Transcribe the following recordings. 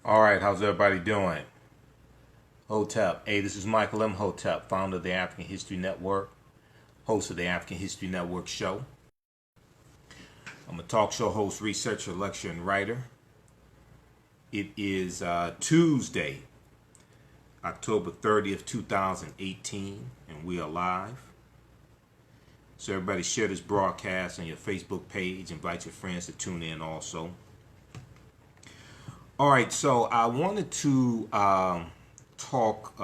All right, how's everybody doing? Hotep. Hey, this is Michael Imhotep, founder of the African History Network, host of the African History Network show. I'm a talk show host, researcher, lecturer, and writer. It is Tuesday, October 30th, 2018, and we are live. So everybody share this broadcast on your Facebook page. Invite your friends to tune in also. All right, so I wanted to talk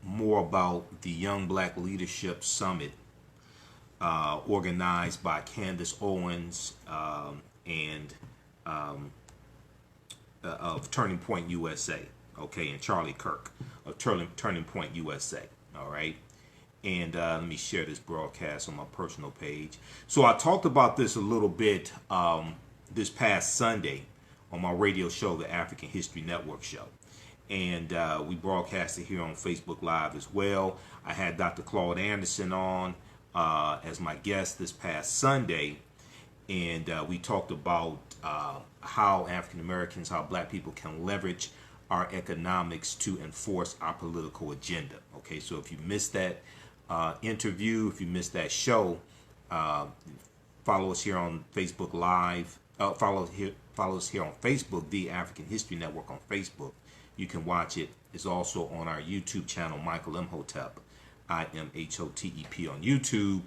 more about the Young Black Leadership Summit organized by Candace Owens and of Turning Point USA, okay, and Charlie Kirk of Turning Point USA, all right. And let me share this broadcast on my personal page. So I talked about this a little bit this past Sunday on my radio show, the African History Network show. And we broadcasted here on Facebook Live as well. I had Dr. Claude Anderson on as my guest this past Sunday. And we talked about how African Americans, how black people can leverage our economics to enforce our political agenda. Okay, so if you missed that interview, if you missed that show, follow us here on Facebook Live. Follow us here on Facebook, the African History Network on Facebook. You can watch it. It's also on our YouTube channel, Michael Imhotep, Imhotep on YouTube,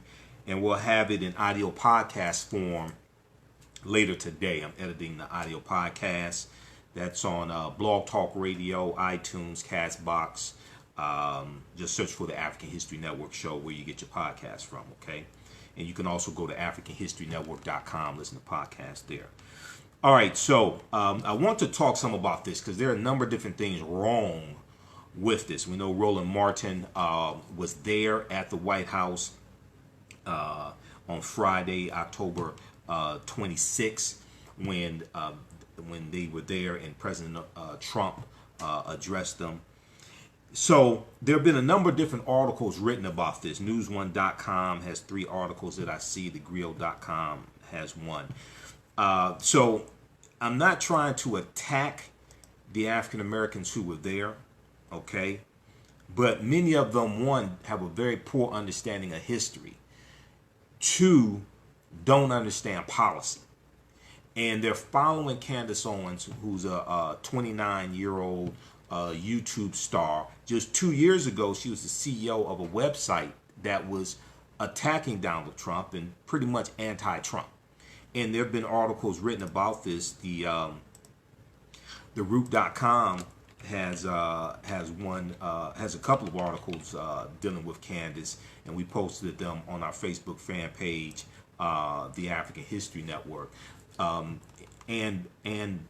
and we'll have it in audio podcast form later today. I'm editing the audio podcast. That's on Blog Talk Radio, iTunes, Castbox. Just search for the African History Network show where you get your podcast from, okay? And you can also go to AfricanHistoryNetwork.com, listen to podcasts there. All right, so I want to talk some about this because there are a number of different things wrong with this. We know Roland Martin was there at the White House on Friday, October 26th, when they were there and President Trump addressed them. So there have been a number of different articles written about this. News1.com has 3 articles that I see. TheGrill.com has 1. So I'm not trying to attack the African Americans who were there, okay? But many of them, 1, have a very poor understanding of history. 2, don't understand policy. And they're following Candace Owens, who's a 29-year-old YouTube star. Just 2 years ago, she was the CEO of a website that was attacking Donald Trump and pretty much anti-Trump. And there have been articles written about this. The Root.com has a couple of articles dealing with Candace, and we posted them on our Facebook fan page, the African History Network. And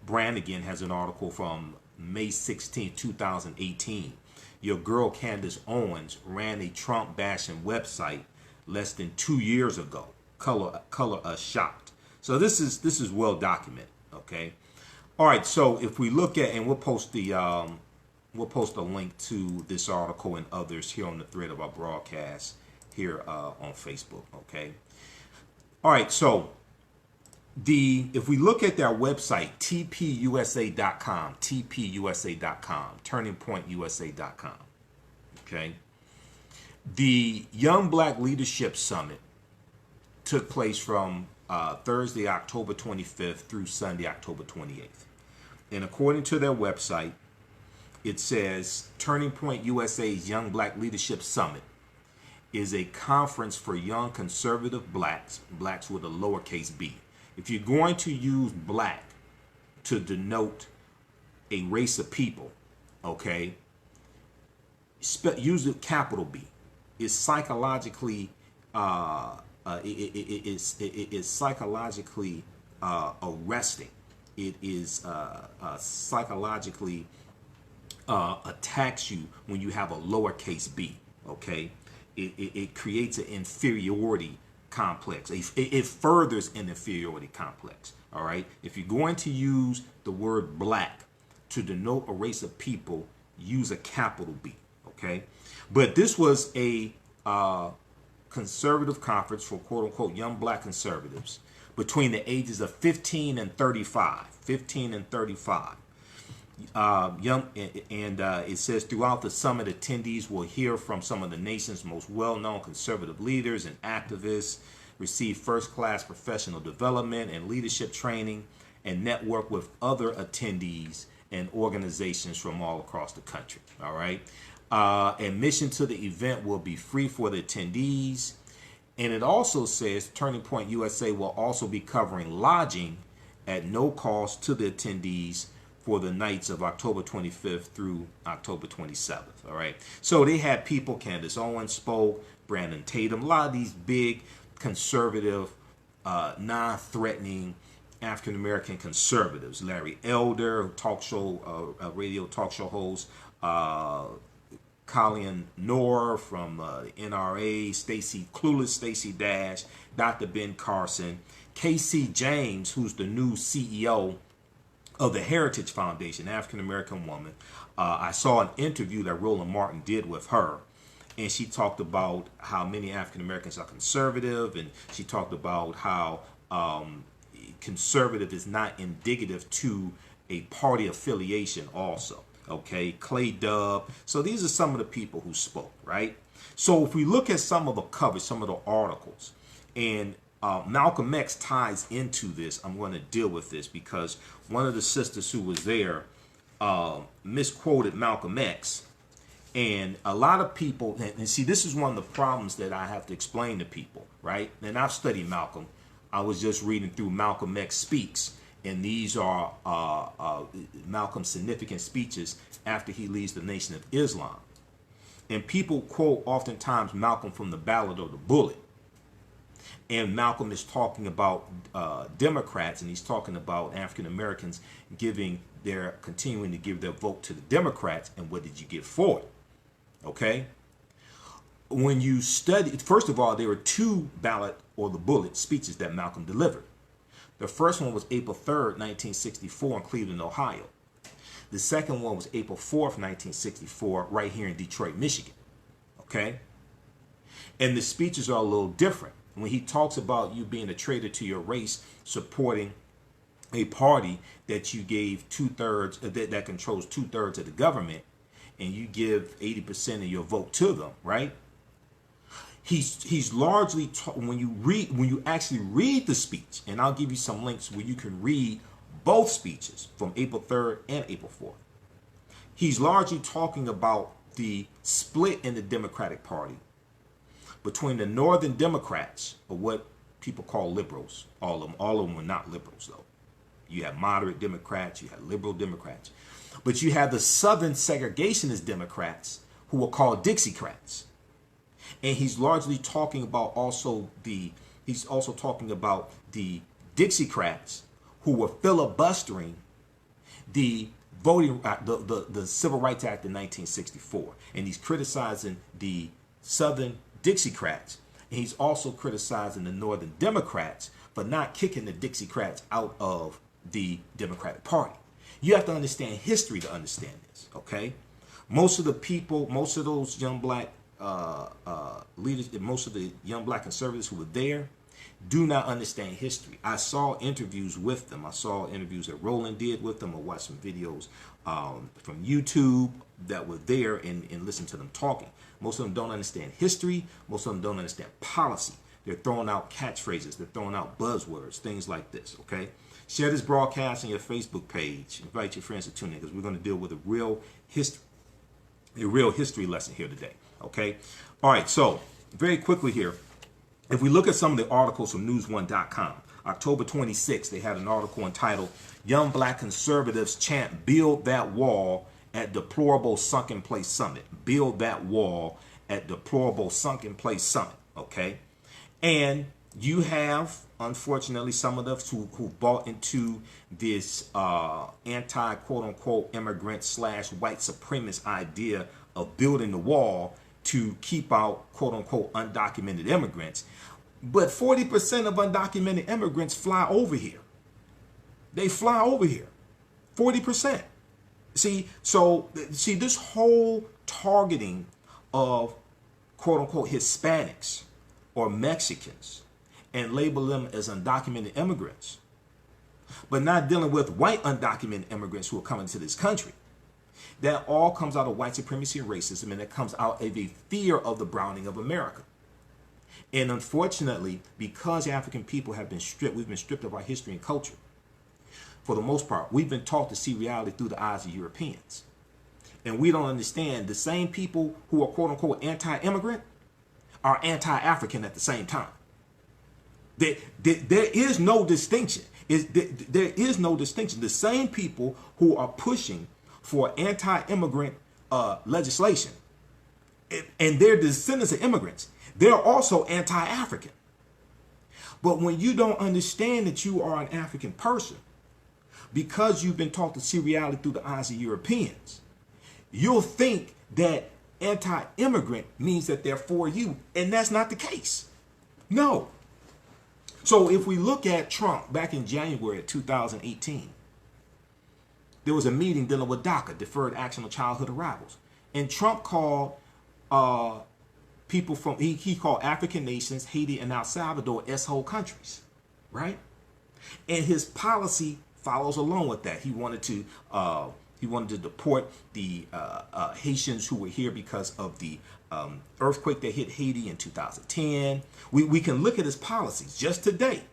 Brannigan has an article from May 16, 2018. Your girl Candace Owens ran a Trump bashing website less than 2 years ago. Color us shocked. So this is well documented. Okay. All right. So if we look at, and we'll post a link to this article and others here on the thread of our broadcast here on Facebook. Okay. All right. So if we look at their website, tpusa.com, turningpointusa.com, okay, the Young Black Leadership Summit took place from Thursday, October 25th through Sunday, October 28th. And according to their website, it says Turning Point USA's Young Black Leadership Summit is a conference for young conservative blacks with a lowercase b. If you're going to use black to denote a race of people, okay, use it capital B. It's psychologically it's psychologically arresting. It is psychologically attacks you when you have a lowercase b. Okay, it creates an inferiority complex. It furthers an inferiority complex. All right. If you're going to use the word black to denote a race of people, use a capital B. Okay. But this was a conservative conference for quote unquote young black conservatives between the ages of 15 and 35. It says throughout the summit, attendees will hear from some of the nation's most well-known conservative leaders and activists, receive first-class professional development and leadership training, and network with other attendees and organizations from all across the country. All right. Admission to the event will be free for the attendees. And it also says Turning Point USA will also be covering lodging at no cost to the attendees for the nights of October 25th through October 27th. All right. So they had people, Candace Owens spoke, Brandon Tatum, a lot of these big conservative, non-threatening African-American conservatives. Larry Elder, radio talk show host, Colleen Noor from the NRA, Clueless Stacey Dash, Dr. Ben Carson, Casey James, who's the new CEO of the Heritage Foundation, African-American woman. I saw an interview that Roland Martin did with her, and she talked about how many African-Americans are conservative, and she talked about how conservative is not indicative to a party affiliation also. Okay, Clay Dubb. So these are some of the people who spoke, right? So if we look at some of the coverage, some of the articles, and Malcolm X ties into this, I'm going to deal with this because one of the sisters who was there misquoted Malcolm X. And a lot of people, and see, this is one of the problems that I have to explain to people, right? And I've studied Malcolm. I was just reading through Malcolm X Speaks. And these are Malcolm's significant speeches after he leaves the Nation of Islam. And people quote oftentimes Malcolm from the Ballot or the Bullet. And Malcolm is talking about Democrats, and he's talking about African Americans continuing to give their vote to the Democrats. And what did you get for it? Okay. When you study, first of all, there were two Ballot or the Bullet speeches that Malcolm delivered. The first one was April 3rd, 1964 in Cleveland, Ohio. The second one was April 4th, 1964, right here in Detroit, Michigan. Okay? And the speeches are a little different. When he talks about you being a traitor to your race, supporting a party that you gave 2/3, that controls 2/3 of the government, and you give 80% of your vote to them, right? He's largely when you actually read the speech, and I'll give you some links where you can read both speeches from April 3rd and April 4th. He's largely talking about the split in the Democratic Party between the Northern Democrats, or what people call liberals. All of them were not liberals though. You have moderate Democrats, you have liberal Democrats, but you have the Southern segregationist Democrats who were called Dixiecrats. And he's largely talking about he's also talking about the Dixiecrats who were filibustering the voting, the Civil Rights Act in 1964. And he's criticizing the Southern Dixiecrats. And he's also criticizing the Northern Democrats for not kicking the Dixiecrats out of the Democratic Party. You have to understand history to understand this, okay? Most of the people, most of those young black leaders, most of the young black conservatives who were there do not understand history. I saw interviews with them. I saw interviews that Roland did with them. I watched some videos from YouTube that were there and listened to them talking. Most of them don't understand history. Most of them don't understand policy. They're throwing out catchphrases. They're throwing out buzzwords, things like this, okay? Share this broadcast on your Facebook page. Invite your friends to tune in because we're going to deal with a real history lesson here today. Okay. All right. So very quickly here, if we look at some of the articles from news1.com, October 26th, they had an article entitled Young Black Conservatives Chant Build That Wall at Deplorable Sunken Place Summit. Build that wall at Deplorable Sunken Place Summit. Okay. And you have, unfortunately, some of us who bought into this anti-quote-unquote immigrant / white supremacist idea of building the wall to keep out quote-unquote undocumented immigrants. But 40% of undocumented immigrants fly over here. They fly over here. 40%. See, this whole targeting of quote-unquote Hispanics or Mexicans and label them as undocumented immigrants. but not dealing with white undocumented immigrants who are coming to this country. That all comes out of white supremacy and racism, and it comes out of a fear of the browning of America. And unfortunately, because African people have been stripped, we've been stripped of our history and culture. For the most part, we've been taught to see reality through the eyes of Europeans. And we don't understand the same people who are quote unquote anti-immigrant are anti-African at the same time. There is no distinction. There is no distinction. The same people who are pushing for anti-immigrant legislation, and they're descendants of immigrants, they're also anti-African. But when you don't understand that you are an African person, because you've been taught to see reality through the eyes of Europeans, you'll think that anti-immigrant means that they're for you, and that's not the case. No. So if we look at Trump back in January of 2018, there was a meeting dealing with DACA, Deferred Action on Childhood Arrivals. And Trump called people from, he called African nations, Haiti and El Salvador, S-hole countries, right? And his policy follows along with that. He wanted to deport the Haitians who were here because of the earthquake that hit Haiti in 2010. We can look at his policies just today.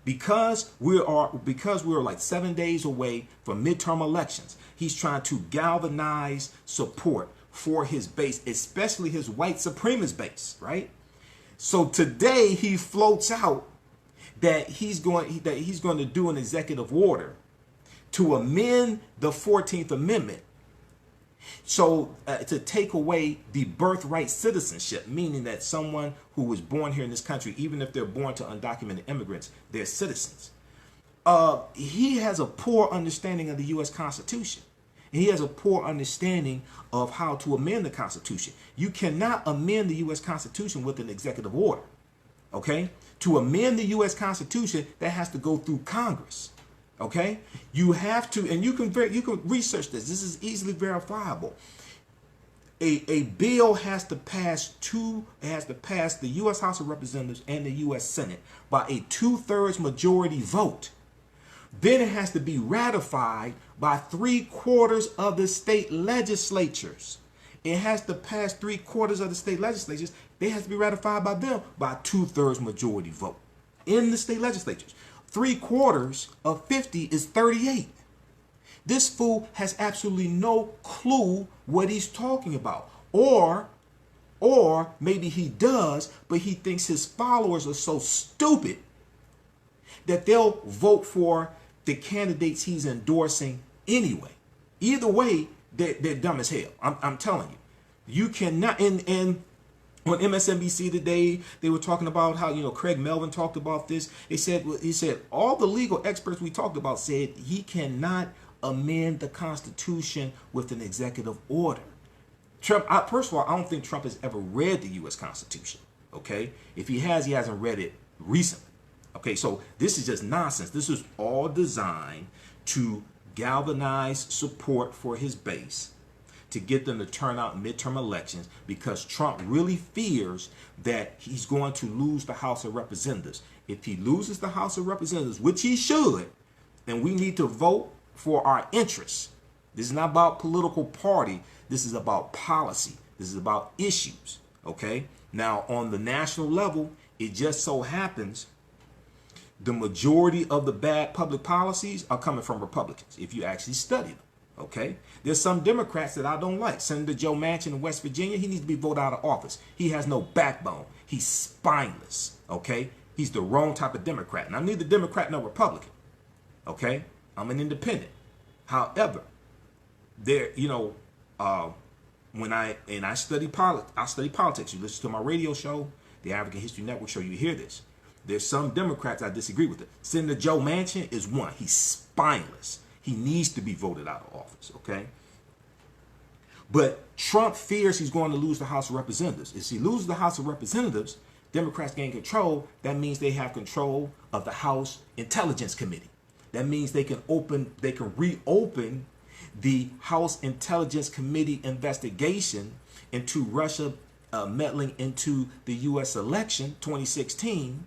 Because we are like 7 days away from midterm elections, he's trying to galvanize support for his base, especially his white supremacist base, right? So today he floats out that he's going to do an executive order to amend the 14th Amendment, so to take away the birthright citizenship, meaning that someone who was born here in this country, even if they're born to undocumented immigrants, they're citizens. He has a poor understanding of the U.S. Constitution. And he has a poor understanding of how to amend the Constitution. You cannot amend the U.S. Constitution with an executive order. Okay? To amend the U.S. Constitution, that has to go through Congress. Okay, you have to, and you can research this. This is easily verifiable. A bill has to pass the U.S. House of Representatives and the U.S. Senate by a 2/3 majority vote. Then it has to be ratified by 3/4 of the state legislatures. It has to pass 3/4 of the state legislatures. They have to be ratified by them by a 2/3 majority vote in the state legislatures. 3/4 of 50 is 38. This fool has absolutely no clue what he's talking about. Or maybe he does, but he thinks his followers are so stupid that they'll vote for the candidates he's endorsing anyway. Either way, they're dumb as hell. I'm telling you. You cannot, and on MSNBC today, they were talking about how, Craig Melvin talked about this. He said all the legal experts we talked about said he cannot amend the Constitution with an executive order. Trump, first of all, I don't think Trump has ever read the U.S. Constitution. Okay, if he has, he hasn't read it recently. Okay, so this is just nonsense. This is all designed to galvanize support for his base, to get them to turn out in midterm elections, because Trump really fears that he's going to lose the House of Representatives. If he loses the House of Representatives, which he should, then we need to vote for our interests. This is not about political party. This is about policy. This is about issues. Okay? Now, on the national level, it just so happens the majority of the bad public policies are coming from Republicans, if you actually study them. Okay, there's some Democrats that I don't like. Senator Joe Manchin in West Virginia, he needs to be voted out of office. He has no backbone. He's spineless. Okay, he's the wrong type of Democrat, and I'm neither Democrat nor Republican. Okay, I'm an independent. However, there, when I study politics. You listen to my radio show, the African History Network show. You hear this. There's some Democrats I disagree with. Senator Joe Manchin is one. He's spineless. He needs to be voted out of office, okay? But Trump fears he's going to lose the House of Representatives. If he loses the House of Representatives, Democrats gain control. That means they have control of the House Intelligence Committee. That means they can reopen the House Intelligence Committee investigation into Russia meddling into the U.S. election 2016.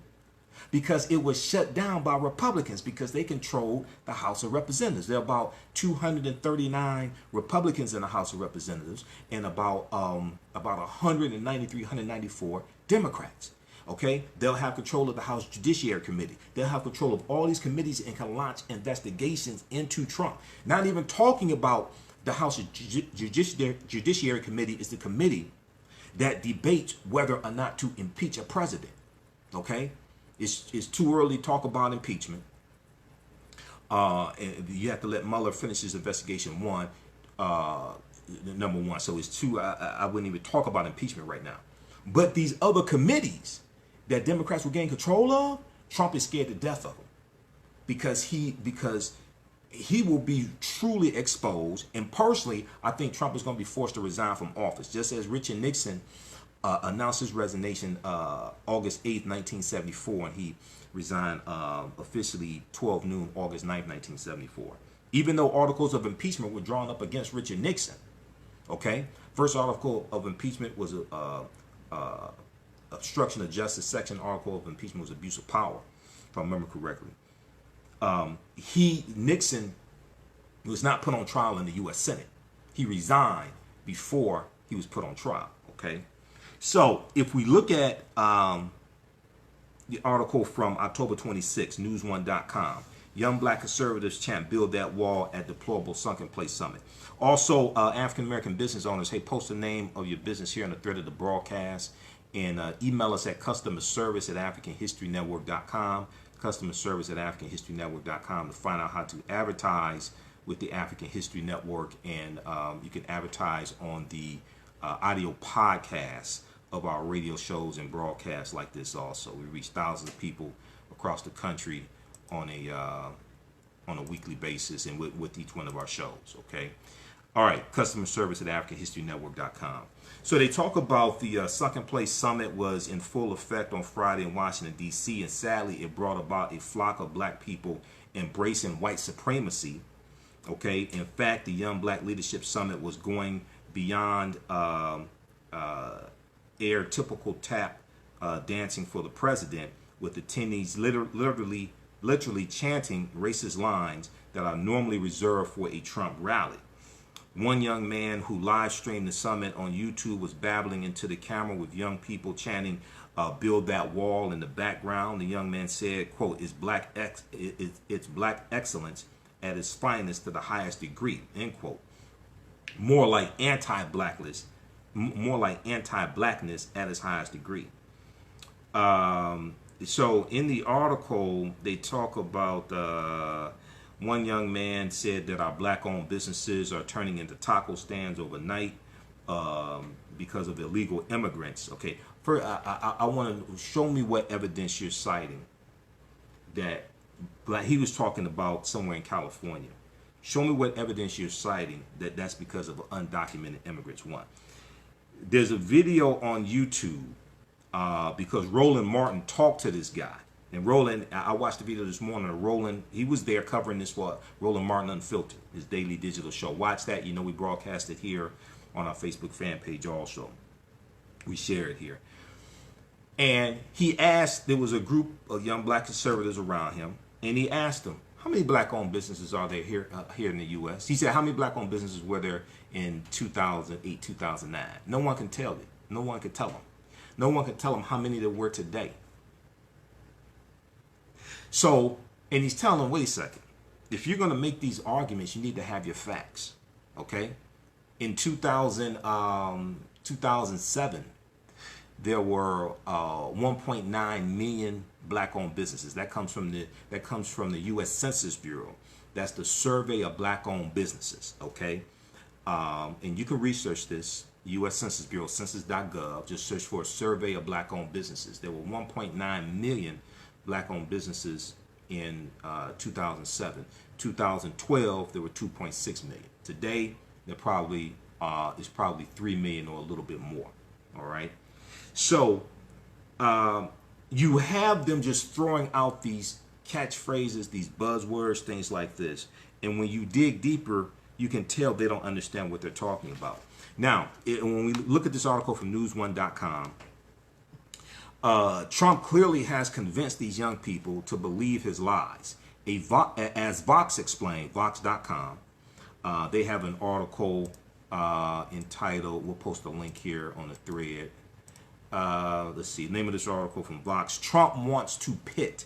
because it was shut down by Republicans because they controlled the House of Representatives. There are about 239 Republicans in the House of Representatives and about 193, 194 Democrats. Okay, they'll have control of the House Judiciary Committee. They'll have control of all these committees and can launch investigations into Trump. Not even talking about the House Judiciary Committee is the committee that debates whether or not to impeach a president. Okay, it's too early to talk about impeachment. And you have to let Mueller finish his investigation. Number one. So it's too. I wouldn't even talk about impeachment right now. But these other committees that Democrats will gain control of, Trump is scared to death of them because he will be truly exposed. And personally, I think Trump is going to be forced to resign from office, just as Richard Nixon announced his resignation August 8th, 1974, and he resigned officially 12 noon, August 9th, 1974. Even though articles of impeachment were drawn up against Richard Nixon. Okay, first article of impeachment was obstruction of justice. Second article of impeachment was abuse of power, if I remember correctly. Nixon was not put on trial in the U.S. Senate. He resigned before he was put on trial. Okay, so if we look at the article from October 26, newsone.com, young black conservatives chant build that wall at deplorable sunken place summit. Also, African-American business owners, hey, post the name of your business here in the thread of the broadcast and email us at customerservice@africanhistorynetwork.com, customerservice@africanhistorynetwork.com to find out how to advertise with the African History Network. And you can advertise on the audio podcasts of our radio shows and broadcasts like this also. We reach thousands of people across the country on a weekly basis and with each one of our shows, okay? All right, customer service at AfricanHistoryNetwork.com. So they talk about the Sunken Place Summit was in full effect on Friday in Washington, D.C., and sadly it brought about a flock of black people embracing white supremacy, okay? In fact, the Young Black Leadership Summit was going beyond typical tap dancing for the president, with attendees literally chanting racist lines that are normally reserved for a Trump rally. One young man who live streamed the summit on YouTube was babbling into the camera with young people chanting build that wall in the background. The young man said, quote, it's black excellence at its finest to the highest degree, end quote. More like anti-blackness at its highest degree. So in the article, they talk about one young man said that our black-owned businesses are turning into taco stands overnight because of illegal immigrants. Okay, first, I want to show me what evidence you're citing that he was talking about somewhere in California. Show me what evidence you're citing that that's because of undocumented immigrants. One, there's a video on YouTube because Roland Martin talked to this guy. And Roland, I watched the video this morning of Roland. He was there covering this for Roland Martin Unfiltered, his daily digital show. Watch that. You know, we broadcast it here on our Facebook fan page also. We share it here. And he asked, there was a group of young black conservatives around him, and he asked them, how many black-owned businesses are there here in the U.S.? He said, how many black-owned businesses were there in 2008, 2009? No one can tell it. No one can tell them. No one can tell them how many there were today. So, and he's telling them, wait a second. If you're going to make these arguments, you need to have your facts, okay? In 2007, there were 1.9 million black-owned businesses. That comes from the U.S. Census Bureau. That's the survey of black-owned businesses, okay? And you can research this, U.S. Census Bureau, census.gov. Just search for a survey of black-owned businesses. There were 1.9 million black-owned businesses in 2007. 2012, there were 2.6 million. Today, there probably is probably 3 million or a little bit more. All right. So you have them just throwing out these catchphrases, these buzzwords, things like this. And when you dig deeper, you can tell they don't understand what they're talking about. Now, when we look at this article from newsone.com, Trump clearly has convinced these young people to believe his lies. As Vox explained, Vox.com, they have an article entitled, we'll post a link here on the thread. Let's see, name of this article from Vox: Trump wants to pit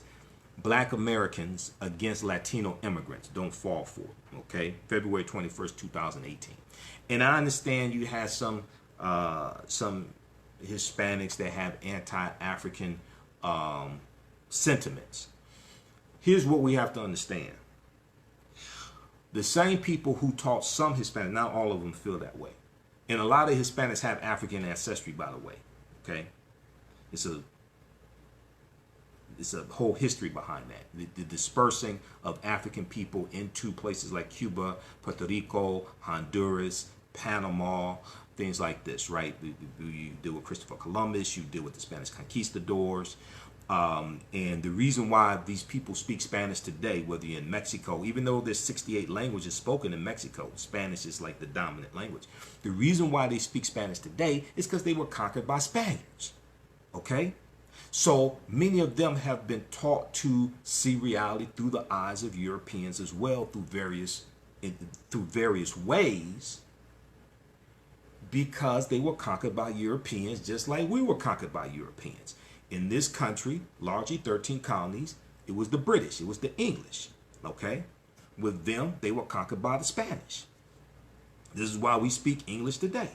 Black Americans against Latino immigrants. Don't fall for it. Okay, February 21st, 2018. And I understand you had some Hispanics that have anti-African sentiments. Here's what we have to understand. The same people who taught some Hispanics, not all of them feel that way. And a lot of Hispanics have African ancestry, by the way. Okay? It's a whole history behind that. The dispersing of African people into places like Cuba, Puerto Rico, Honduras, Panama, things like this, right? You deal with Christopher Columbus, you deal with the Spanish conquistadors. And the reason why these people speak Spanish today, whether you're in Mexico, even though there's 68 languages spoken in Mexico, Spanish is like the dominant language. The reason why they speak Spanish today is because they were conquered by Spaniards. Okay? So many of them have been taught to see reality through the eyes of Europeans as well, through various ways, because they were conquered by Europeans just like we were conquered by Europeans. In this country, largely 13 colonies, it was the British, it was the English, okay? With them, they were conquered by the Spanish. This is why we speak English today.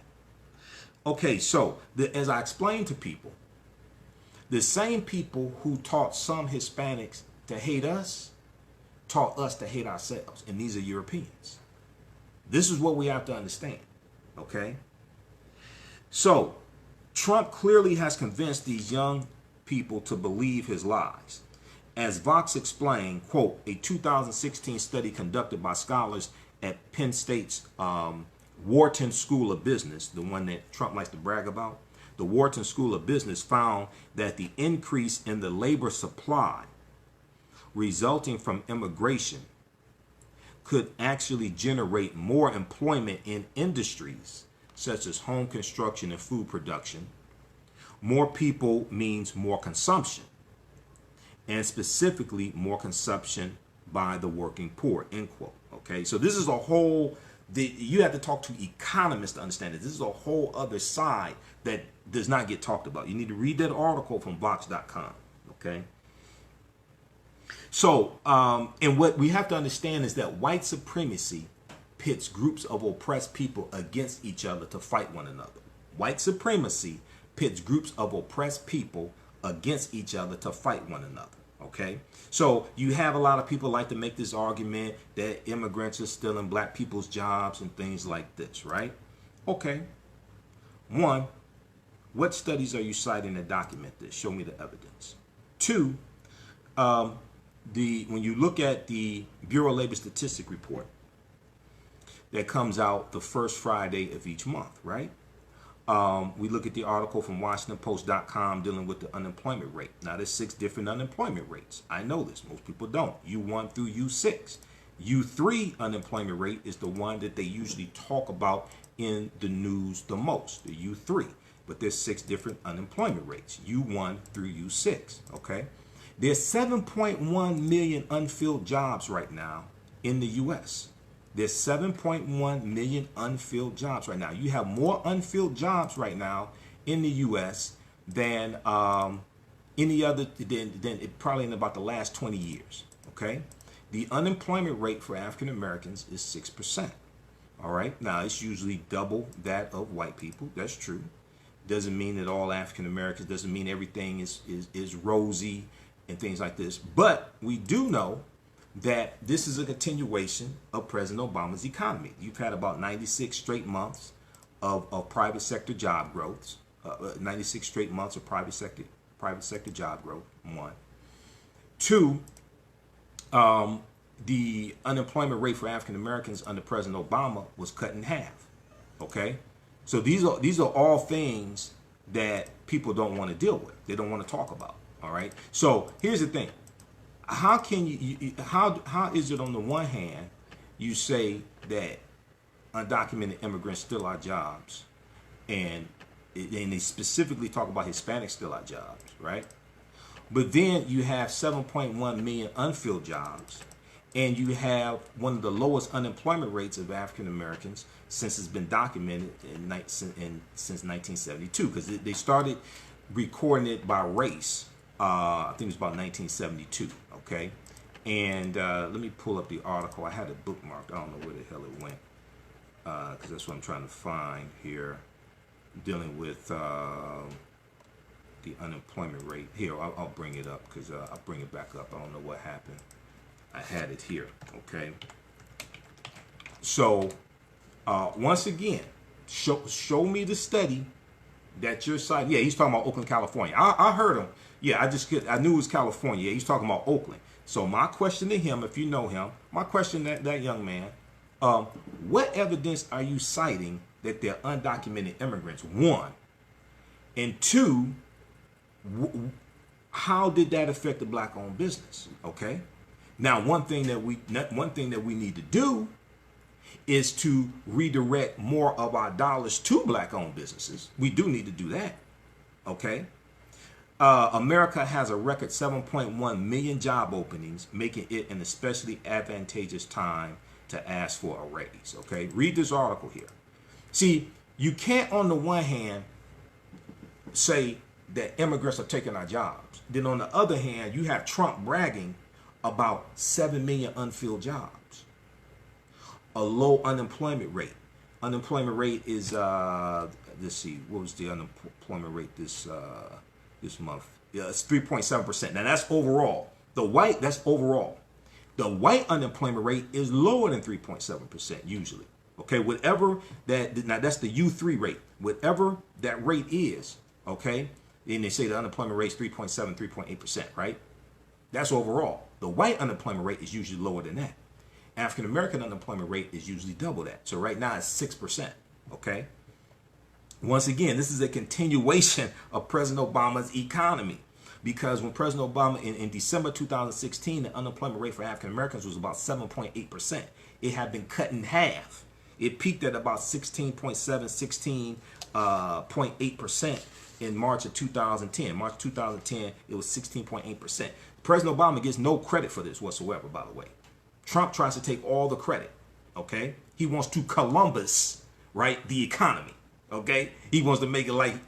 Okay, so as I explained to people, the same people who taught some Hispanics to hate us, taught us to hate ourselves, and these are Europeans. This is what we have to understand, okay? So, Trump clearly has convinced these young people to believe his lies. As Vox explained, quote, a 2016 study conducted by scholars at Penn State's Wharton School of Business, the one that Trump likes to brag about, the Wharton School of Business found that the increase in the labor supply resulting from immigration could actually generate more employment in industries such as home construction and food production. More people means more consumption, and specifically more consumption by the working poor, end quote. Okay, so this is a whole, you have to talk to economists to understand it. This is a whole other side that does not get talked about. You need to read that article from Vox.com, okay? So, and what we have to understand is that white supremacy pits groups of oppressed people against each other to fight one another. White supremacy pits groups of oppressed people against each other to fight one another. Okay, so you have a lot of people like to make this argument that immigrants are stealing black people's jobs and things like this, right? Okay. One, what studies are you citing to document this? Show me the evidence. Two, when you look at the Bureau of Labor Statistic report that comes out the first Friday of each month, right? We look at the article from WashingtonPost.com dealing with the unemployment rate. Now, there's 6 different unemployment rates. I know this. Most people don't. U1 through U6. U3 unemployment rate is the one that they usually talk about in the news the most, the U3. But there's 6 different unemployment rates, U1 through U6, okay? There's 7.1 million unfilled jobs right now in the U.S. There's 7.1 million unfilled jobs right now. You have more unfilled jobs right now in the U.S. than any other, than probably in about the last 20 years, okay? The unemployment rate for African Americans is 6%, all right? Now, it's usually double that of white people. That's true. Doesn't mean that all African Americans, doesn't mean everything is rosy and things like this. But we do know that this is a continuation of President Obama's economy. You've had about 96 straight months of private sector job growth, 96 straight months of private sector job growth, one. Two, the unemployment rate for African Americans under President Obama was cut in half, okay? So these are all things that people don't want to deal with. They don't want to talk about, all right? So here's the thing. How can how is it on the one hand you say that undocumented immigrants steal our jobs, and and they specifically talk about Hispanics still out jobs, right? But then you have 7.1 million unfilled jobs, and you have one of the lowest unemployment rates of African Americans since it's been documented since 1972, because they started recording it by race. I think it was about 1972. Okay, and let me pull up the article. I had it bookmarked. I don't know where the hell it went, because that's what I'm trying to find here, dealing with the unemployment rate. Here, I'll bring it up, because I'll bring it back up. I don't know what happened. I had it here. Okay, so once again, show me the study that you're citing. Yeah, he's talking about Oakland, California. I heard him. Yeah, I knew it was California. Yeah, he's talking about Oakland. So my question to him, if you know him, my question to that young man, what evidence are you citing that they're undocumented immigrants? One. And two, how did that affect the black-owned business? Okay. Now, one thing that we need to do is to redirect more of our dollars to black-owned businesses. We do need to do that. Okay. America has a record 7.1 million job openings, making it an especially advantageous time to ask for a raise. Okay. Read this article here. See, you can't on the one hand say that immigrants are taking our jobs. Then on the other hand, you have Trump bragging about 7 million unfilled jobs, a low unemployment rate. Unemployment rate is let's see, what was the unemployment rate this month? Yeah, it's 3.7%. Now that's overall. That's overall. The white unemployment rate is lower than 3.7% usually. Okay, whatever that, now that's the U3 rate. Whatever that rate is, okay, then they say the unemployment rate is 3.7, 3.8%, right? That's overall. The white unemployment rate is usually lower than that. African American unemployment rate is usually double that. So right now it's 6%. Okay. Once again, this is a continuation of President Obama's economy, because when President Obama in December 2016, the unemployment rate for African Americans was about 7.8%. It had been cut in half. It peaked at about 16.7, 16.8% in March of 2010. March 2010, it was 16.8%. President Obama gets no credit for this whatsoever, by the way. Trump tries to take all the credit, okay? He wants to Columbus, right, the economy, okay? He wants to make it like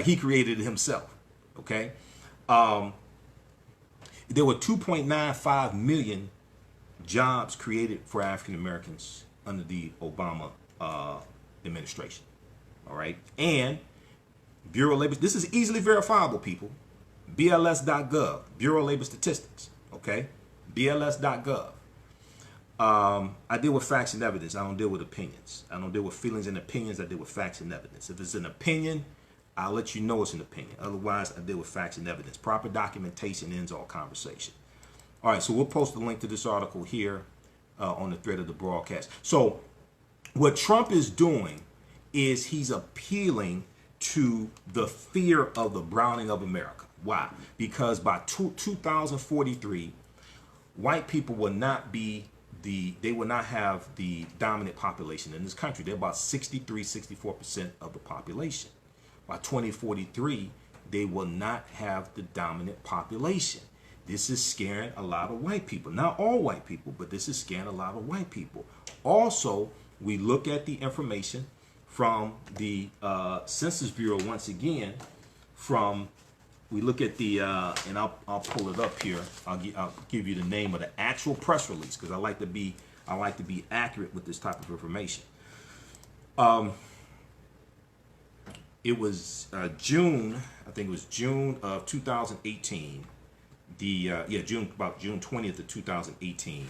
he created it himself, okay? There were 2.95 million jobs created for African Americans under the Obama administration, all right? And Bureau of Labor, this is easily verifiable, people. BLS.gov, Bureau of Labor Statistics, okay? BLS.gov. I deal with facts and evidence. I don't deal with opinions. I don't deal with feelings and opinions. I deal with facts and evidence. If it's an opinion, I'll let you know it's an opinion. Otherwise, I deal with facts and evidence. Proper documentation ends all conversation. All right, so we'll post a link to this article here on the thread of the broadcast. So what Trump is doing is he's appealing to the fear of the browning of America. Why? Because by 2043, white people will not be they will not have the dominant population in this country. They're about 63, 64% of the population. By 2043, they will not have the dominant population. This is scaring a lot of white people. Not all white people, but this is scaring a lot of white people. Also, we look at the information from the Census Bureau once again. We look at the, and I'll pull it up here. I'll give you the name of the actual press release, because I like to be accurate with this type of information. It was June, I think it was June of 2018. About June 20th of 2018.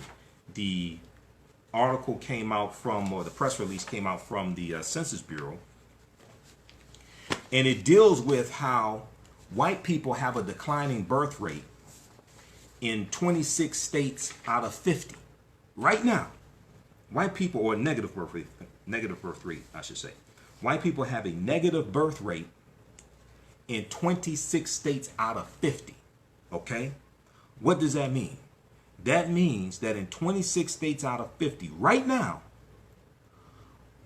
The article came out from, or the press release came out from the Census Bureau, and it deals with how white people have a declining birth rate in 26 states out of 50. Right now, white people, or negative birth rate, I should say. White people have a negative birth rate in 26 states out of 50. Okay? What does that mean? That means that in 26 states out of 50, right now,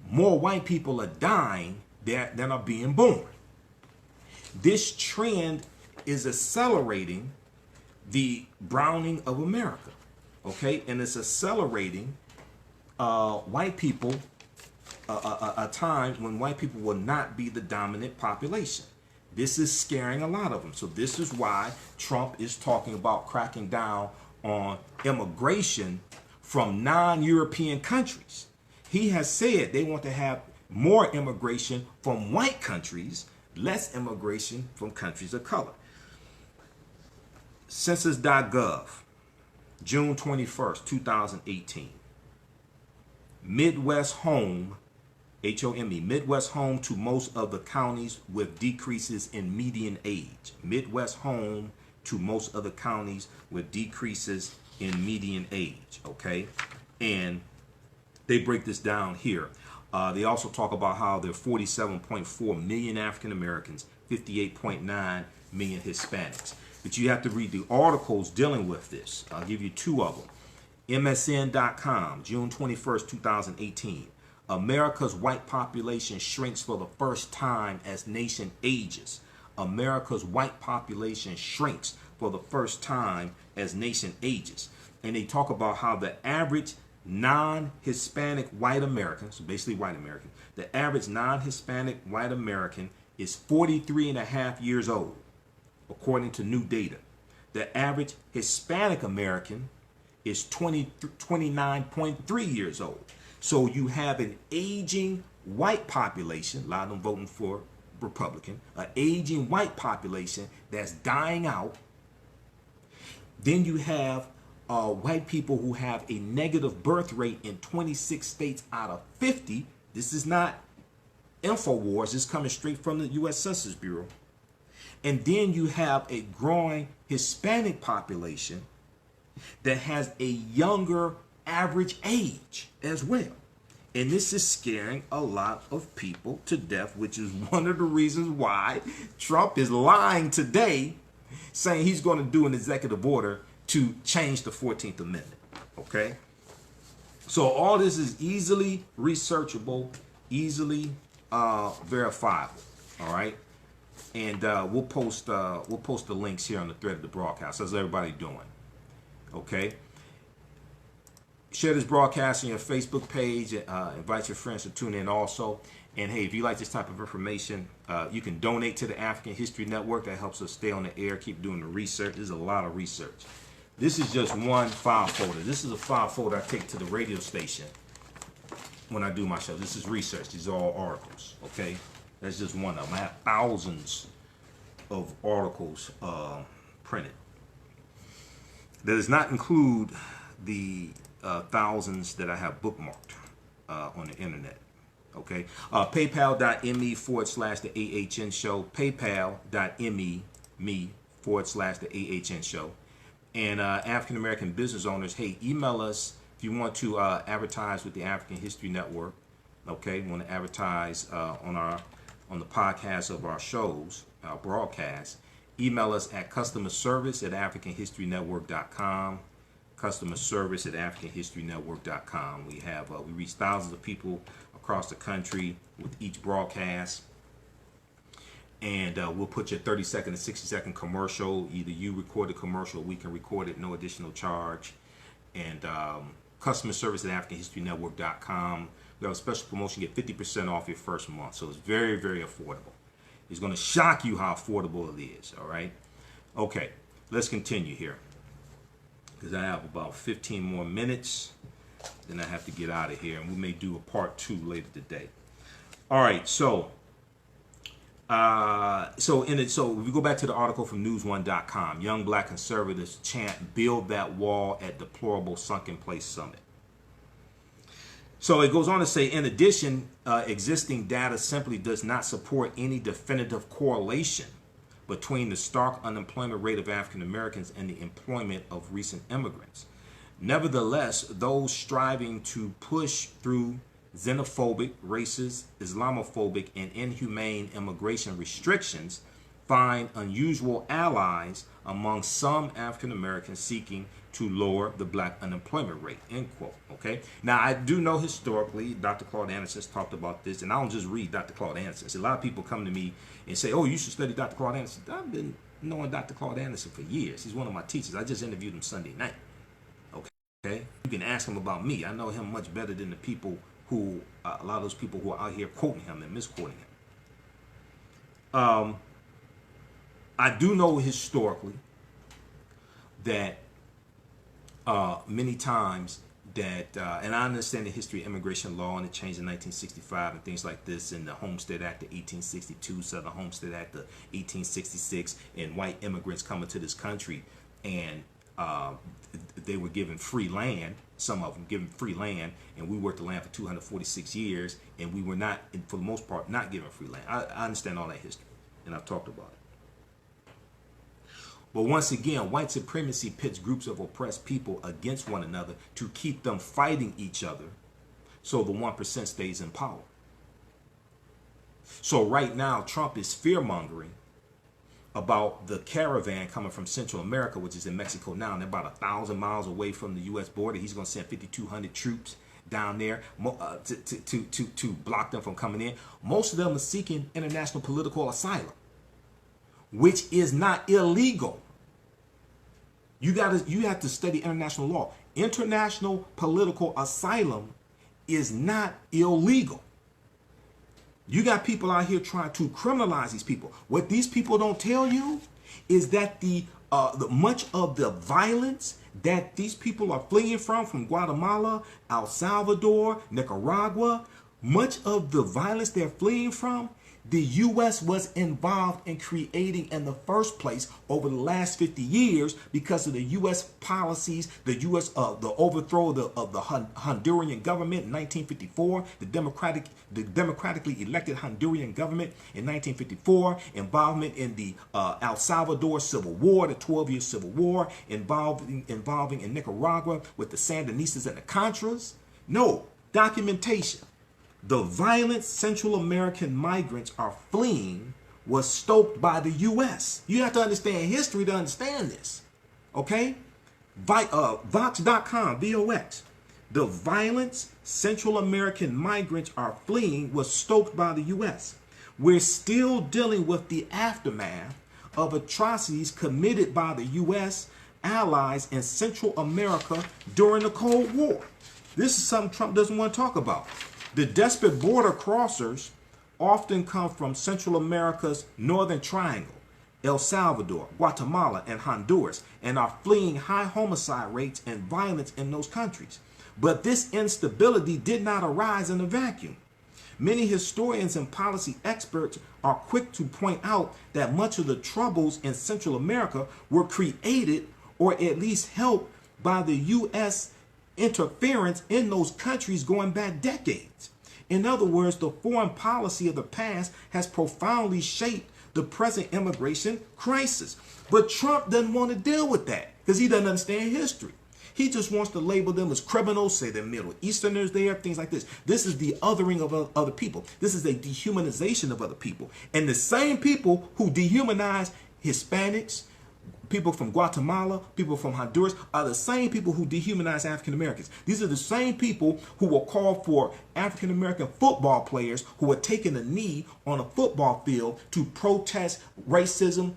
more white people are dying than are being born. This trend is accelerating the browning of America, okay? And it's accelerating white people, a time when white people will not be the dominant population. This is scaring a lot of them. So this is why Trump is talking about cracking down on immigration from non-European countries. He has said they want to have more immigration from white countries, less immigration from countries of color. Census.gov, June 21st, 2018. Midwest home, H-O-M-E, Midwest home to most of the counties with decreases in median age. Midwest home to most of the counties with decreases in median age, okay? And they break this down here. They also talk about how there are 47.4 million African Americans, 58.9 million Hispanics. But you have to read the articles dealing with this. I'll give you two of them. MSN.com, June 21st, 2018. America's white population shrinks for the first time as nation ages. America's white population shrinks for the first time as nation ages. And they talk about how the average non-Hispanic white American, so basically white American, the average non-Hispanic white American is 43 and a half years old, according to new data. The average Hispanic American is 29.3 years old. So you have an aging white population, a lot of them voting for Republican, an aging white population that's dying out. Then you have white people who have a negative birth rate in 26 states out of 50. This is not InfoWars. It's coming straight from the U.S. Census Bureau. And then you have a growing Hispanic population that has a younger average age as well. And this is scaring a lot of people to death, which is one of the reasons why Trump is lying today, saying he's going to do an executive order to change the 14th Amendment. Okay? So all this is easily researchable, easily verifiable. All right? And we'll post the links here on the thread of the broadcast. How's everybody doing? Okay. Share this broadcast on your Facebook page. Invite your friends to tune in also. And hey, if you like this type of information, you can donate to the African History Network. That helps us stay on the air, keep doing the research. There's a lot of research. This is just one file folder. This is a file folder I take to the radio station when I do my show. This is research. These are all articles. Okay. That's just one of them. I have thousands of articles printed. That does not include the thousands that I have bookmarked on the internet. Okay. PayPal.me/the AHN show. PayPal.me/the AHN show. And African American business owners, hey, email us if you want to advertise with the African History Network. Okay. We want to advertise on the podcast of our shows, our broadcasts. Email us at customerservice@africanhistorynetwork.com. Customerservice@africanhistorynetwork.com. We reach thousands of people across the country with each broadcast. And we'll put your 30-second and 60-second commercial. Either you record the commercial, we can record it, no additional charge. And customerservice@africanhistorynetwork.com. We have a special promotion, get 50% off your first month. So it's very, very affordable. It's going to shock you how affordable it is, all right? Okay, let's continue here. Because I have about 15 more minutes. Then I have to get out of here. And we may do a part 2 later today. All right, so if we go back to the article from newsone.com, young black conservatives chant, build that wall at deplorable sunken place summit. So it goes on to say, in addition, existing data simply does not support any definitive correlation between the stark unemployment rate of African Americans and the employment of recent immigrants. Nevertheless, those striving to push through xenophobic, racist, Islamophobic, and inhumane immigration restrictions find unusual allies among some African Americans seeking to lower the black unemployment rate, end quote. Okay. Now, I do know historically, Dr. Claude Anderson's talked about this, and I don't just read Dr. Claude Anderson. A lot of people come to me and say, oh, you should study Dr. Claude Anderson. I've been knowing Dr. Claude Anderson for years. He's one of my teachers. I just interviewed him Sunday night. Okay. You can ask him about me. I know him much better than the people who, a lot of those people who are out here quoting him and misquoting him. I do know historically that many times that, and I understand the history of immigration law, and it changed in 1965 and things like this, and the Homestead Act of 1862, Southern Homestead Act of 1866, and white immigrants coming to this country, and they were given free land, some of them given free land, and we worked the land for 246 years, and we were not, for the most part, not given free land. I understand all that history, and I've talked about it. But once again, white supremacy pits groups of oppressed people against one another to keep them fighting each other so the 1% stays in power. So right now, Trump is fear-mongering about the caravan coming from Central America, which is in Mexico now, and they're about 1,000 miles away from the U.S. border. He's going to send 5,200 troops down there to block them from coming in. Most of them are seeking international political asylum, which is not illegal. You have to study international law. International political asylum is not illegal. You got people out here trying to criminalize these people. What these people don't tell you is that the much of the violence that these people are fleeing from Guatemala, El Salvador, Nicaragua, much of the violence they're fleeing from, the U.S. was involved in creating in the first place over the last 50 years because of the U.S. policies, the U.S. The overthrow of the Honduran government in 1954, the democratically elected Honduran government in 1954, involvement in the El Salvador Civil War, the 12-year Civil War, involving in Nicaragua with the Sandinistas and the Contras. No, documentation. The violent Central American migrants are fleeing was stoked by the U.S. You have to understand history to understand this. Okay? Vox.com, VOX. The violence Central American migrants are fleeing was stoked by the U.S. We're still dealing with the aftermath of atrocities committed by the U.S. allies in Central America during the Cold War. This is something Trump doesn't want to talk about. The desperate border crossers often come from Central America's northern triangle, El Salvador, Guatemala, and Honduras, and are fleeing high homicide rates and violence in those countries. But this instability did not arise in a vacuum. Many historians and policy experts are quick to point out that much of the troubles in Central America were created or at least helped by the U.S. interference in those countries going back decades. In other words, the foreign policy of the past has profoundly shaped the present immigration crisis. But Trump doesn't want to deal with that because he doesn't understand history. He just wants to label them as criminals, say they're Middle Easterners there, things like this. This is the othering of other people. This is a dehumanization of other people. And the same people who dehumanize Hispanics, people from Guatemala, people from Honduras, are the same people who dehumanize African Americans. These are the same people who will call for African American football players who are taking a knee on a football field to protest racism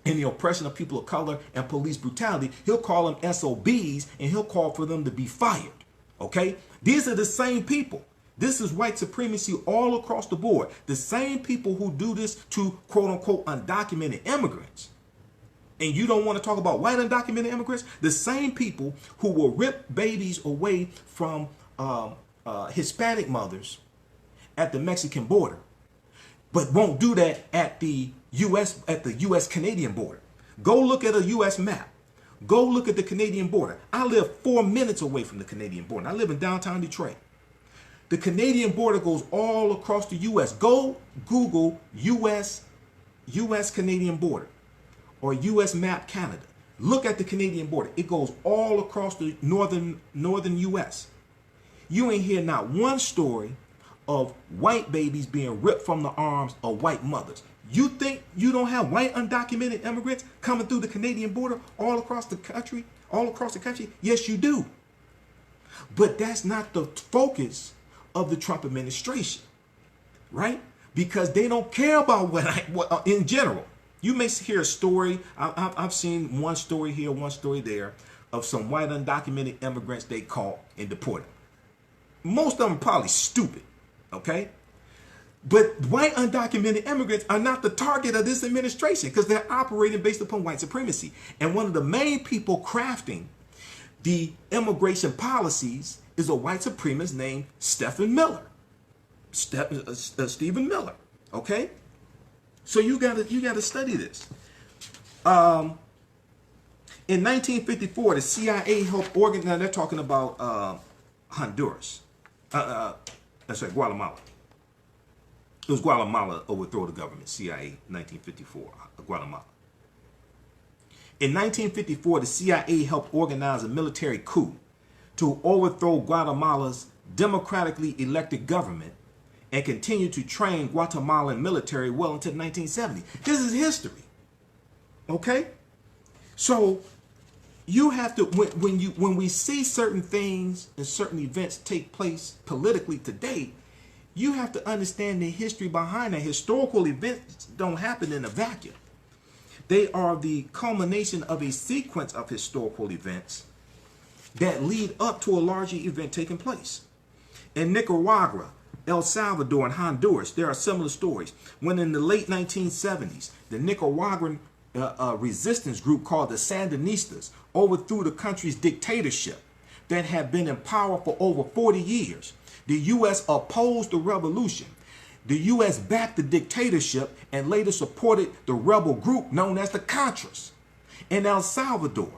and the oppression of people of color and police brutality. He'll call them SOBs and he'll call for them to be fired. Okay? These are the same people. This is white supremacy all across the board. The same people who do this to quote unquote undocumented immigrants. And you don't want to talk about white undocumented immigrants? The same people who will rip babies away from Hispanic mothers at the Mexican border, but won't do that at the U.S. Canadian border. Go look at a U.S. map. Go look at the Canadian border. I live 4 minutes away from the Canadian border. I live in downtown Detroit. The Canadian border goes all across the U.S. Go Google U.S. Canadian border or U.S. map Canada. Look at the Canadian border. It goes all across the northern U.S. You ain't hear not one story of white babies being ripped from the arms of white mothers. You think you don't have white undocumented immigrants coming through the Canadian border all across the country all across the country? Yes, you do. But that's not the focus of the Trump administration, right? Because they don't care about what in general. You may hear a story. I've seen one story here, one story there, of some white undocumented immigrants they caught and deported. Most of them are probably stupid, okay? But white undocumented immigrants are not the target of this administration because they're operating based upon white supremacy. And one of the main people crafting the immigration policies is a white supremacist named Stephen Miller. Stephen Miller, okay? So you gotta study this. In 1954, the CIA helped organize. Now they're talking about Honduras. That's right, Guatemala. It was Guatemala overthrow the government. CIA, 1954, Guatemala. In 1954, the CIA helped organize a military coup to overthrow Guatemala's democratically elected government and continue to train Guatemalan military well into the 1970s. This is history. Okay? So you have to, when we see certain things and certain events take place politically today, you have to understand the history behind it. Historical events don't happen in a vacuum. They are the culmination of a sequence of historical events that lead up to a larger event taking place. In Nicaragua, El Salvador, and Honduras, there are similar stories. When in the late 1970s, the Nicaraguan resistance group called the Sandinistas overthrew the country's dictatorship that had been in power for over 40 years. The U.S. opposed the revolution. The U.S. backed the dictatorship and later supported the rebel group known as the Contras. In El Salvador,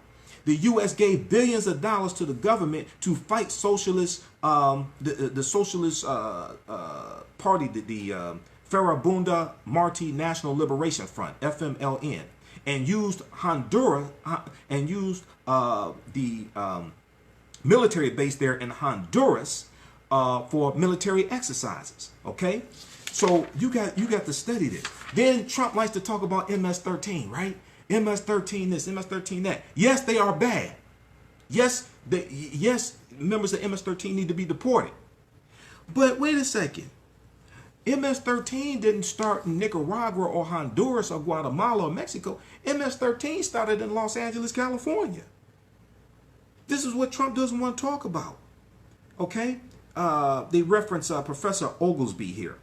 the U.S. gave billions of dollars to the government to fight socialist, the socialist party, the Farabunda Marti National Liberation Front, FMLN, and used Honduras and used the military base there in Honduras for military exercises. Okay, so you got to study this. Then Trump likes to talk about MS-13, right? MS-13 this, MS-13 that. Yes, they are bad. Yes, members of MS-13 need to be deported. But wait a second. MS-13 didn't start in Nicaragua or Honduras or Guatemala or Mexico. MS-13 started in Los Angeles, California. This is what Trump doesn't want to talk about. Okay? They reference Professor Oglesby here.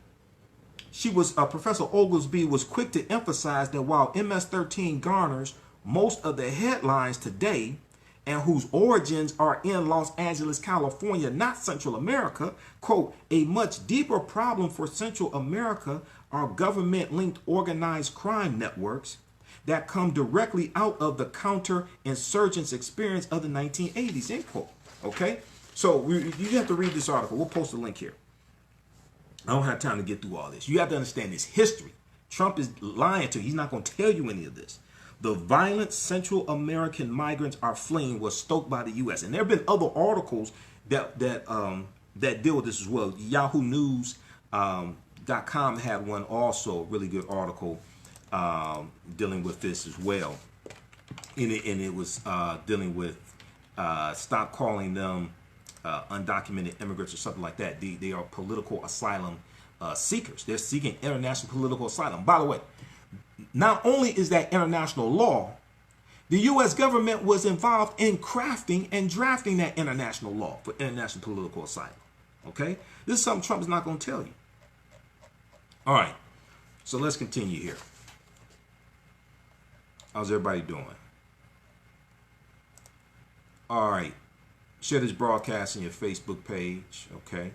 Professor Oglesby was quick to emphasize that while MS-13 garners most of the headlines today and whose origins are in Los Angeles, California, not Central America, quote, a much deeper problem for Central America are government-linked organized crime networks that come directly out of the counterinsurgents experience of the 1980s, end quote. Okay? So you have to read this article. We'll post a link here. I don't have time to get through all this. You have to understand this history. Trump is lying to you. He's not going to tell you any of this. The violent Central American migrants are fleeing was stoked by the U.S. And there have been other articles that deal with this as well. Yahoo News.com had one also, a really good article dealing with this as well. And it was dealing with stop calling them undocumented immigrants or something like that. They are political asylum seekers. They're seeking international political asylum. By the way, not only is that international law, the U.S. government was involved in crafting and drafting that international law for international political asylum. Okay? This is something Trump is not going to tell you. All right. So let's continue here. How's everybody doing? All right. Share this broadcast on your Facebook page, okay?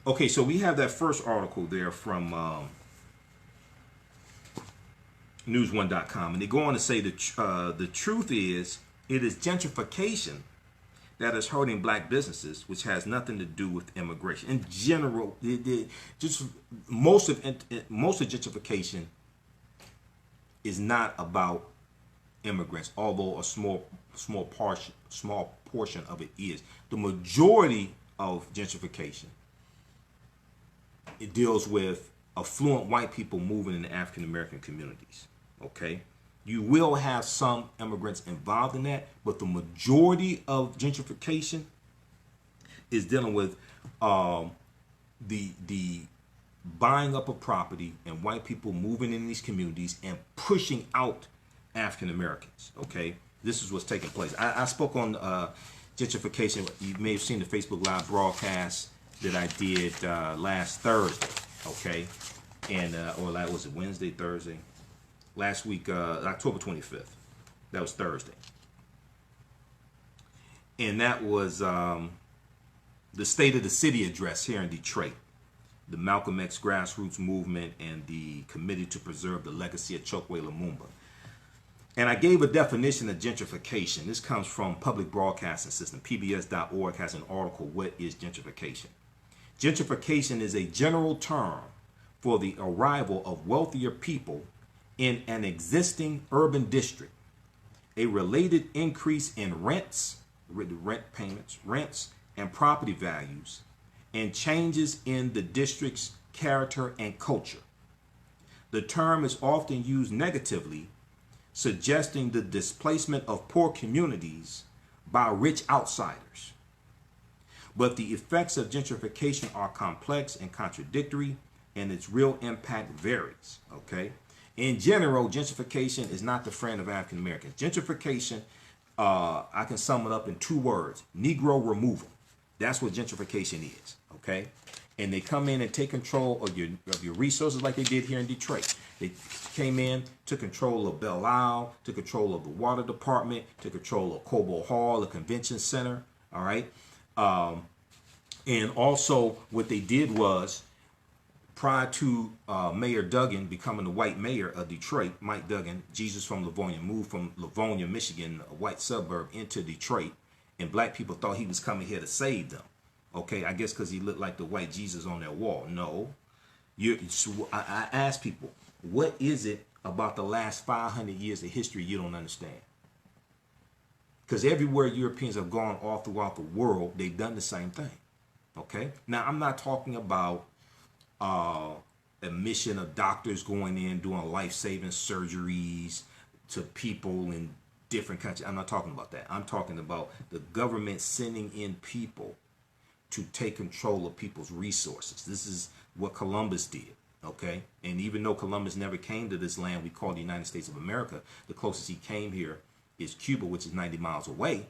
Okay, so we have that first article there from news1.com, and they go on to say that the truth is it is gentrification that is hurting black businesses, which has nothing to do with immigration. In general, just most of gentrification is not about immigrants, although a small portion of it is. The majority of gentrification, it deals with affluent white people moving into African American communities. Okay, You will have some immigrants involved in that, but the majority of gentrification is dealing with the buying up of property and white people moving in these communities and pushing out African Americans. Okay, this is what's taking place. I spoke on gentrification. You may have seen the Facebook Live broadcast that I did last Thursday. Okay, and or like, was it Wednesday, Thursday? Last week, October 25th. That was Thursday, and that was the State of the City address here in Detroit. The Malcolm X grassroots movement and the Committee to Preserve the Legacy of Chokwe Lumumba. And I gave a definition of gentrification. This comes from Public Broadcasting System. PBS.org has an article, What is Gentrification? Gentrification is a general term for the arrival of wealthier people in an existing urban district. A related increase in rents, rent payments, rents, and property values, and changes in the district's character and culture. The term is often used negatively, suggesting the displacement of poor communities by rich outsiders. But the effects of gentrification are complex and contradictory, and its real impact varies. Okay? In general, gentrification is not the friend of African Americans. Gentrification, I can sum it up in 2 words: Negro removal. That's what gentrification is. Okay, and they come in and take control of your resources, like they did here in Detroit. They came in, took control of Belle Isle, took control of the water department, took control of Cobo Hall, the convention center. All right, and also what they did was, prior to Mayor Duggan becoming the white mayor of Detroit, Mike Duggan, Jesus from Livonia, moved from Livonia, Michigan, a white suburb, into Detroit, and black people thought he was coming here to save them. Okay, I guess because he looked like the white Jesus on their wall. No. I ask people, what is it about the last 500 years of history you don't understand? Because everywhere Europeans have gone all throughout the world, they've done the same thing. Okay? Now, I'm not talking about a mission of doctors going in doing life-saving surgeries to people in different countries. I'm not talking about that. I'm talking about the government sending in people to take control of people's resources. This is what Columbus did. Okay, and even though Columbus never came to this land we call the United States of America, the closest he came here is Cuba, which is 90 miles away.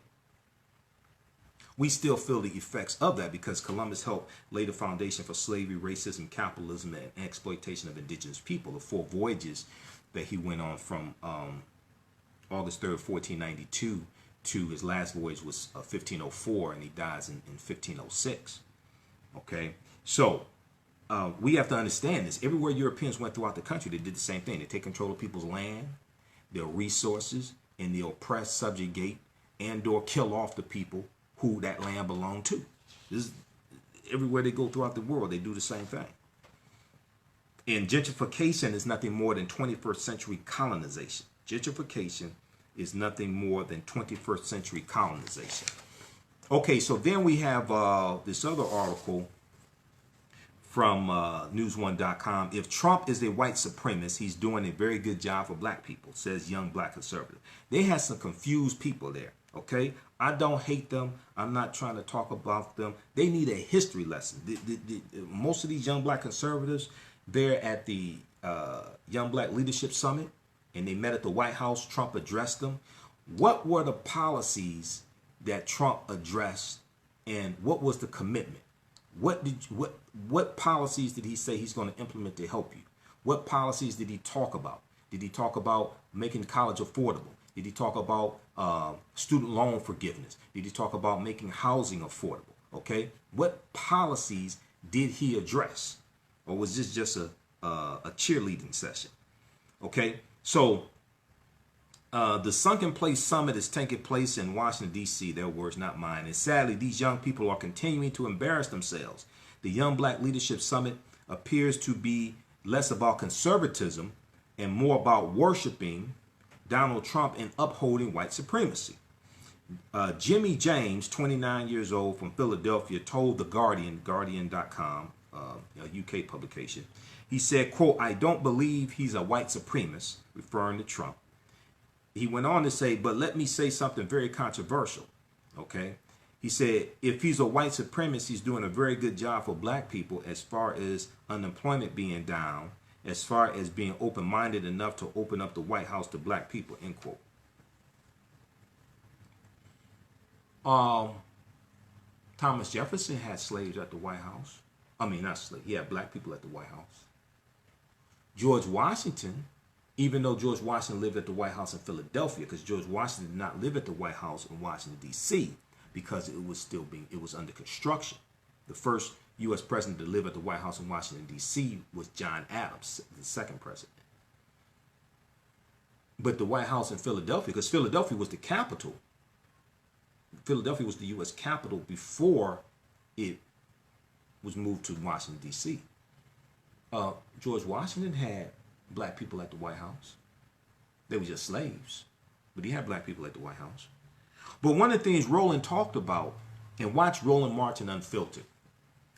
We still feel the effects of that because Columbus helped lay the foundation for slavery, racism, capitalism, and exploitation of indigenous people. The 4 voyages that he went on from August 3rd, 1492 to his last voyage was 1504, and he dies in 1506. Okay, so we have to understand this. Everywhere Europeans went throughout the country, they did the same thing. They take control of people's land, their resources, and they oppress, subjugate, and or kill off the people who that land belonged to. This is, everywhere they go throughout the world, they do the same thing. And gentrification is nothing more than 21st century colonization. Gentrification is nothing more than 21st century colonization. Okay, so then we have this other article from news1.com. If Trump is a white supremacist, he's doing a very good job for black people, says young black conservative. They had some confused people there. Okay, I don't hate them. I'm not trying to talk about them. They need a history lesson. Most of these young black conservatives, they're at the Young Black Leadership Summit, and they met at the White House. Trump addressed them. What were the policies that Trump addressed, and what was the commitment? What policies did he say he's going to implement to help you? What policies did he talk about? Did he talk about making college affordable? Did he talk about student loan forgiveness? Did he talk about making housing affordable? Okay, what policies did he address, or was this just a cheerleading session? Okay, so the Sunken Place Summit is taking place in Washington, D.C., their words, not mine. And sadly, these young people are continuing to embarrass themselves. The Young Black Leadership Summit appears to be less about conservatism and more about worshiping Donald Trump and upholding white supremacy. Jimmy James, 29 years old, from Philadelphia, told The Guardian, Guardian.com, a UK publication, he said, quote, "I don't believe he's a white supremacist," referring to Trump. he went on to say, but let me say something very controversial. Okay. He said, if he's a white supremacist, he's doing a very good job for black people as far as unemployment being down, as far as being open-minded enough to open up the White House to black people, end quote. Thomas Jefferson had slaves at the White House. I mean, not slaves. He had black people at the White House. George Washington, even though George Washington lived at the White House in Philadelphia, because George Washington did not live at the White House in Washington, D.C., because it was under construction. The first U.S. president to live at the White House in Washington, D.C. was John Adams, the second president. But the White House in Philadelphia, because Philadelphia was the capital, Philadelphia was the U.S. capital before it was moved to Washington, D.C. George Washington had black people at the White House. They were just slaves, but he had black people at the White House. But one of the things Roland talked about, and watch Roland Martin Unfiltered.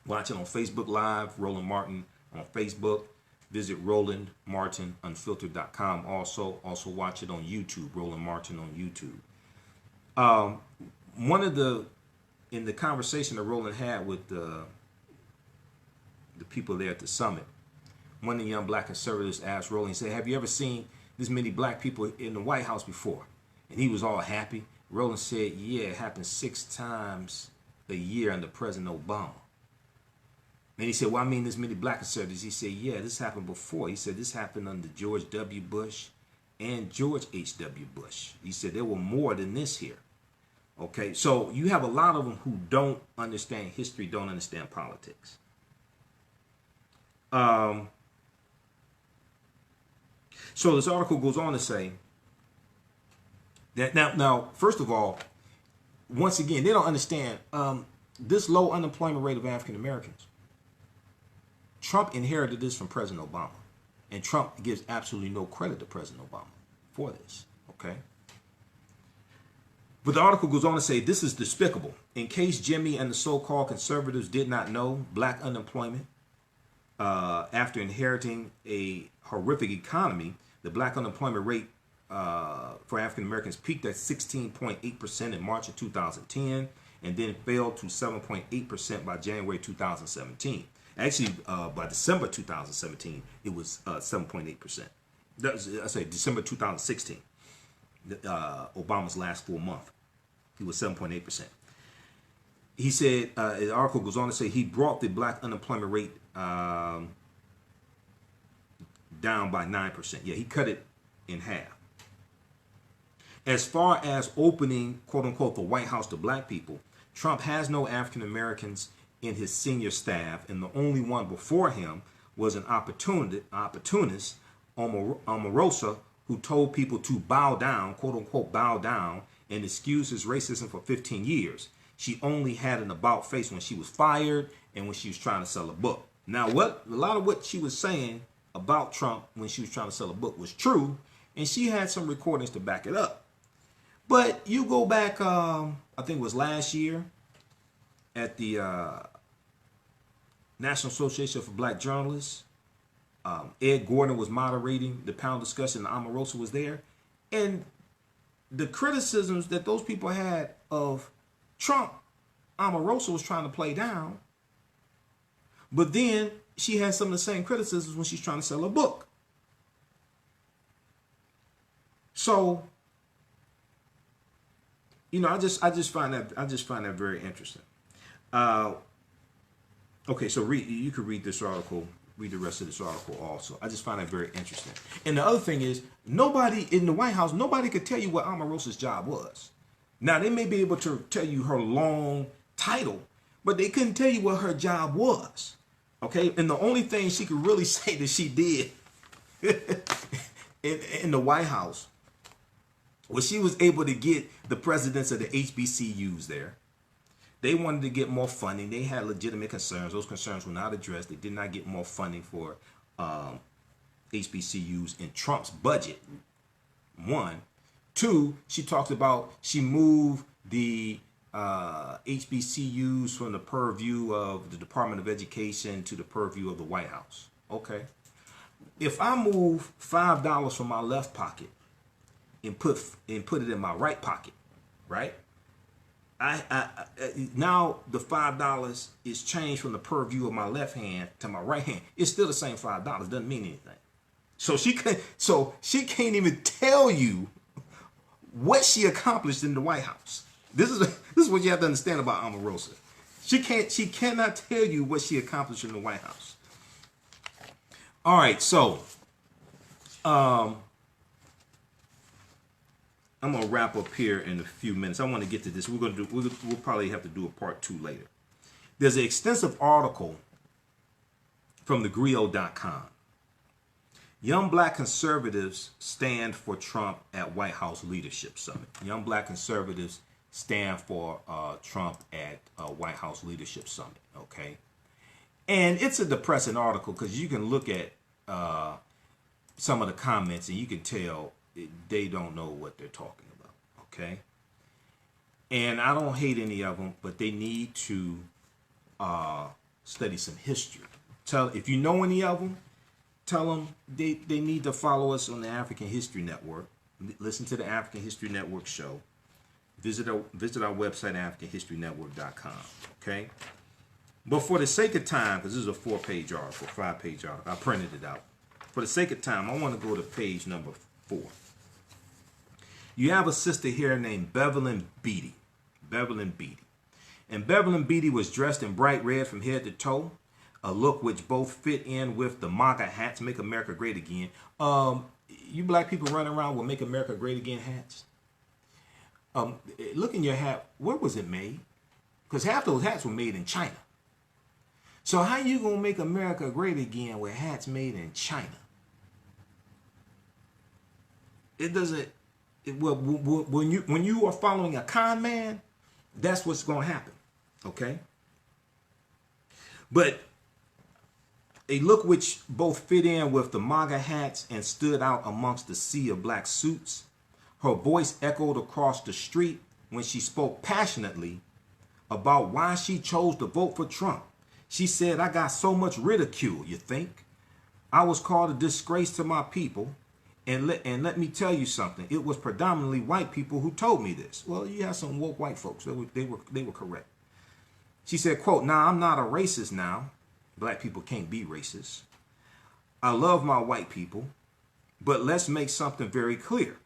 Watch it on Facebook Live, Roland Martin on Facebook. Visit RolandMartinUnfiltered.com. Also watch it on YouTube, Roland Martin on YouTube. In the conversation that Roland had with the people there at the summit, one of the young black conservatives asked Roland, he said, have you ever seen this many black people in the White House before? And he was all happy. Roland said, yeah, it happened 6 times a year under President Obama. And he said, well, I mean, this many black conservatives. He said, yeah, this happened before. He said, this happened under George W. Bush and George H.W. Bush. He said, there were more than this here. Okay, so you have a lot of them who don't understand history, don't understand politics. So this article goes on to say that now, first of all, once again, they don't understand this low unemployment rate of African Americans. Trump inherited this from President Obama, and Trump gives absolutely no credit to President Obama for this. Okay. But the article goes on to say this is despicable. In case Jimmy and the so-called conservatives did not know, black unemployment, after inheriting a horrific economy, the black unemployment rate for African Americans peaked at 16.8% in March of 2010 and then fell to 7.8% by January 2017. Actually, by December 2017, it was 7.8%. I say December 2016, Obama's last full month, he was 7.8%. He said, the article goes on to say he brought the black unemployment rate down by 9%. Yeah, he cut it in half. As far as opening, quote unquote, the White House to black people, Trump has no African Americans in his senior staff, and the only one before him was an opportunist, Omarosa, who told people to bow down, quote unquote, bow down, and excuse his racism for 15 years. She only had an about face when she was fired and when she was trying to sell a book. Now, a lot of what she was saying about Trump when she was trying to sell a book was true, and she had some recordings to back it up. But you go back, I think it was last year, at the National Association for Black Journalists, Ed Gordon was moderating the panel discussion, and Omarosa was there. And the criticisms that those people had of Trump, Omarosa was trying to play down. But then she had some of the same criticisms when she's trying to sell a book. So, you know, I just find that very interesting. Okay, so you could read this article, read the rest of this article also. I just find that very interesting. And the other thing is, nobody in the White House, nobody could tell you what Omarosa's job was. Now, they may be able to tell you her long title, but they couldn't tell you what her job was. Okay, and the only thing she could really say that she did in the White House was she was able to get the presidents of the HBCUs there. They wanted to get more funding. They had legitimate concerns. Those concerns were not addressed. They did not get more funding for HBCUs in Trump's budget. 1. 2, she talked about she moved the HBCUs from the purview of the Department of Education to the purview of the White House. Okay. If I move $5 from my left pocket and put it in my right pocket, right? Now the $5 is changed from the purview of my left hand to my right hand. It's still the same $5. Doesn't mean anything. So she can't even tell you what she accomplished in the White House. This is what you have to understand about Omarosa. She cannot tell you what she accomplished in the White House. All right, so I'm gonna wrap up here in a few minutes. I want to get to this. We'll probably have to do a part 2 later. There's an extensive article from thegrio.com. Young black conservatives stand for Trump at White House Leadership Summit. Young black conservatives stand for Trump at White House Leadership Summit. Okay, and it's a depressing article because you can look at some of the comments and you can tell they don't know what they're talking about. Okay, and I don't hate any of them, but they need to study some history. If you know any of them, tell them they need to follow us on the African History Network. Listen to the African History Network show. Visit our website, AfricanHistoryNetwork.com. Okay? But for the sake of time, because this is a 4-page article, 5-page article, I printed it out. For the sake of time, I want to go to page number 4. You have a sister here named Bevelyn Beatty. Bevelyn Beatty. And Bevelyn Beatty was dressed in bright red from head to toe, a look which both fit in with the MAGA hats, Make America Great Again. You black people running around with Make America Great Again hats. Look in your hat. Where was it made? Because half those hats were made in China. So how you gonna make America great again with hats made in China? It doesn't. When you are following a con man, that's what's gonna happen. Okay. But a look which both fit in with the MAGA hats and stood out amongst the sea of black suits. Her voice echoed across the street when she spoke passionately about why she chose to vote for Trump. She said, "I got so much ridicule, you think? I was called a disgrace to my people. And let me tell you something. It was predominantly white people who told me this." Well, you have some woke white folks. They were correct. She said, quote, "Now, I'm not a racist now. Black people can't be racist. I love my white people. But let's make something very clear.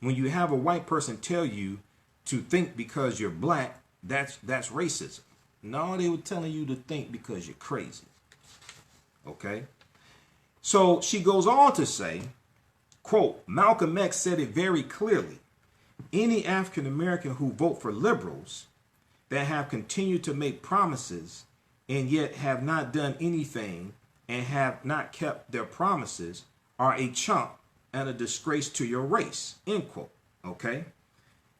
When you have a white person tell you to think because you're black, that's racism. No, they were telling you to think because you're crazy." Okay? So she goes on to say, quote, "Malcolm X said it very clearly. Any African American who vote for liberals that have continued to make promises and yet have not done anything and have not kept their promises are a chump and a disgrace to your race," end quote. Okay?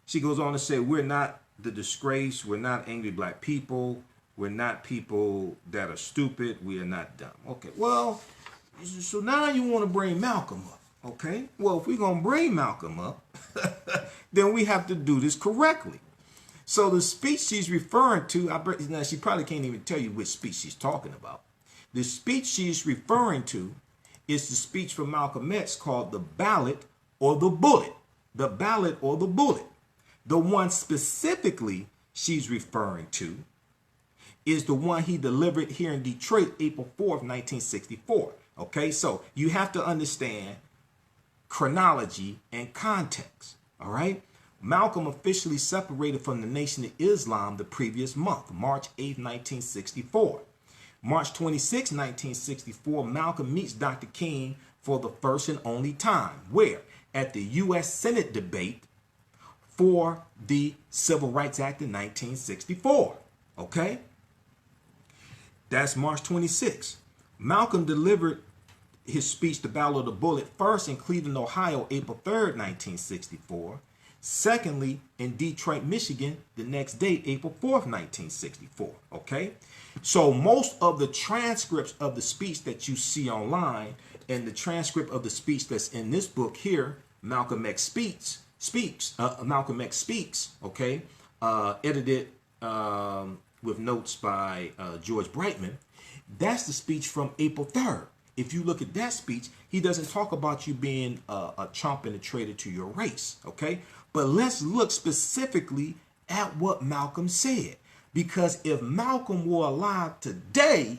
She goes on to say, "We're not the disgrace. We're not angry black people. We're not people that are stupid. We are not dumb." Okay, well, so now you want to bring Malcolm up. Okay, well, if we're going to bring Malcolm up, then we have to do this correctly. So the speech she's referring to, now she probably can't even tell you which speech she's talking about. The speech she's referring to is the speech from Malcolm X called the Ballot or the Bullet. The Ballot or the Bullet. The one specifically she's referring to is the one he delivered here in Detroit, April 4th, 1964. Okay, so you have to understand chronology and context. All right. Malcolm officially separated from the Nation of Islam the previous month, March 8, 1964. March 26, 1964, Malcolm meets Dr. King for the first and only time. Where? At the U.S. Senate debate for the Civil Rights Act in 1964. Okay? That's March 26. Malcolm delivered his speech, The Ballot of the Bullet, first in Cleveland, Ohio, April 3rd, 1964. Secondly, in Detroit, Michigan, the next day, April 4th, 1964. Okay? So most of the transcripts of the speech that you see online and the transcript of the speech that's in this book here, Malcolm X Speaks, okay, edited with notes by George Brightman, that's the speech from April 3rd. if you look at that speech, he doesn't talk about you being a chump and a traitor to your race, okay? But let's look specifically at what Malcolm said. Because if Malcolm were alive today,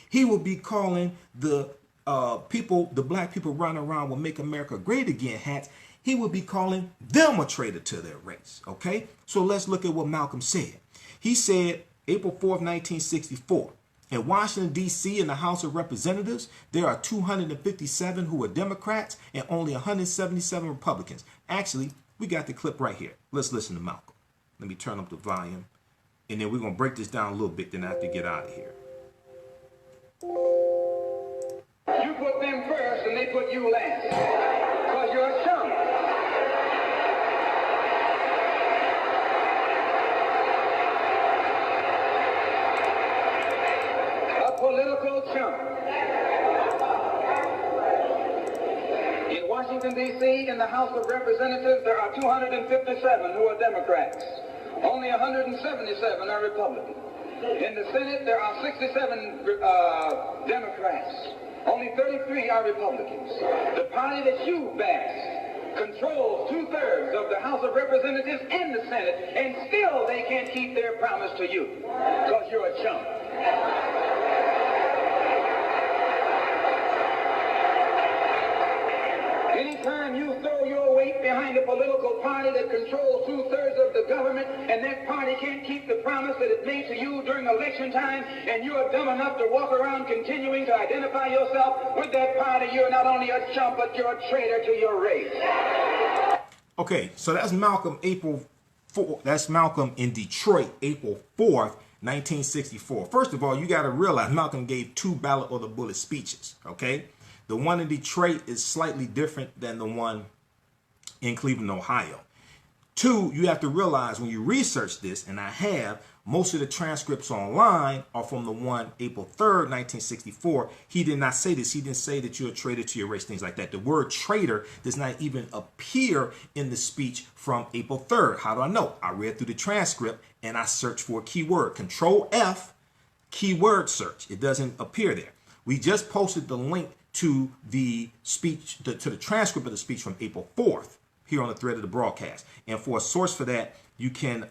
he would be calling the the black people running around with Make America Great Again hats, he would be calling them a traitor to their race, okay? So let's look at what Malcolm said. He said, April 4th, 1964, in Washington, D.C., in the House of Representatives, there are 257 who are Democrats and only 177 Republicans. Actually, we got the clip right here. Let's listen to Malcolm. Let me turn up the volume, and then we're going to break this down a little bit, then I have to get out of here. You put them first, and they put you last, because you're a chump. Political chump. In Washington, D.C., in the House of Representatives, there are 257 who are Democrats. Only 177 are Republicans. In the Senate, there are 67 Democrats. Only 33 are Republicans. The party that you back controls 2/3 of the House of Representatives and the Senate, and still they can't keep their promise to you, because you're a chump. Anytime you throw your weight behind a political party that controls 2/3 of the government, and that party can't keep the promise that it made to you during election time, and you're dumb enough to walk around continuing to identify yourself with that party, you're not only a chump, but you're a traitor to your race. Okay, so that's Malcolm April 4th. That's Malcolm in Detroit, April 4th, 1964. First of all, you got to realize Malcolm gave 2 ballot or the bullet speeches, okay? The one in Detroit is slightly different than the one in Cleveland, Ohio. 2, you have to realize when you research this, and I have, most of the transcripts online are from the one April 3rd, 1964. He did not say this. He didn't say that you're a traitor to your race, things like that. The word traitor does not even appear in the speech from April 3rd. How do I know? I read through the transcript and I searched for a keyword. Control F, keyword search. It doesn't appear there. We just posted the link to the speech, to the transcript of the speech from April 4th here on the thread of the broadcast. And for a source for that, you can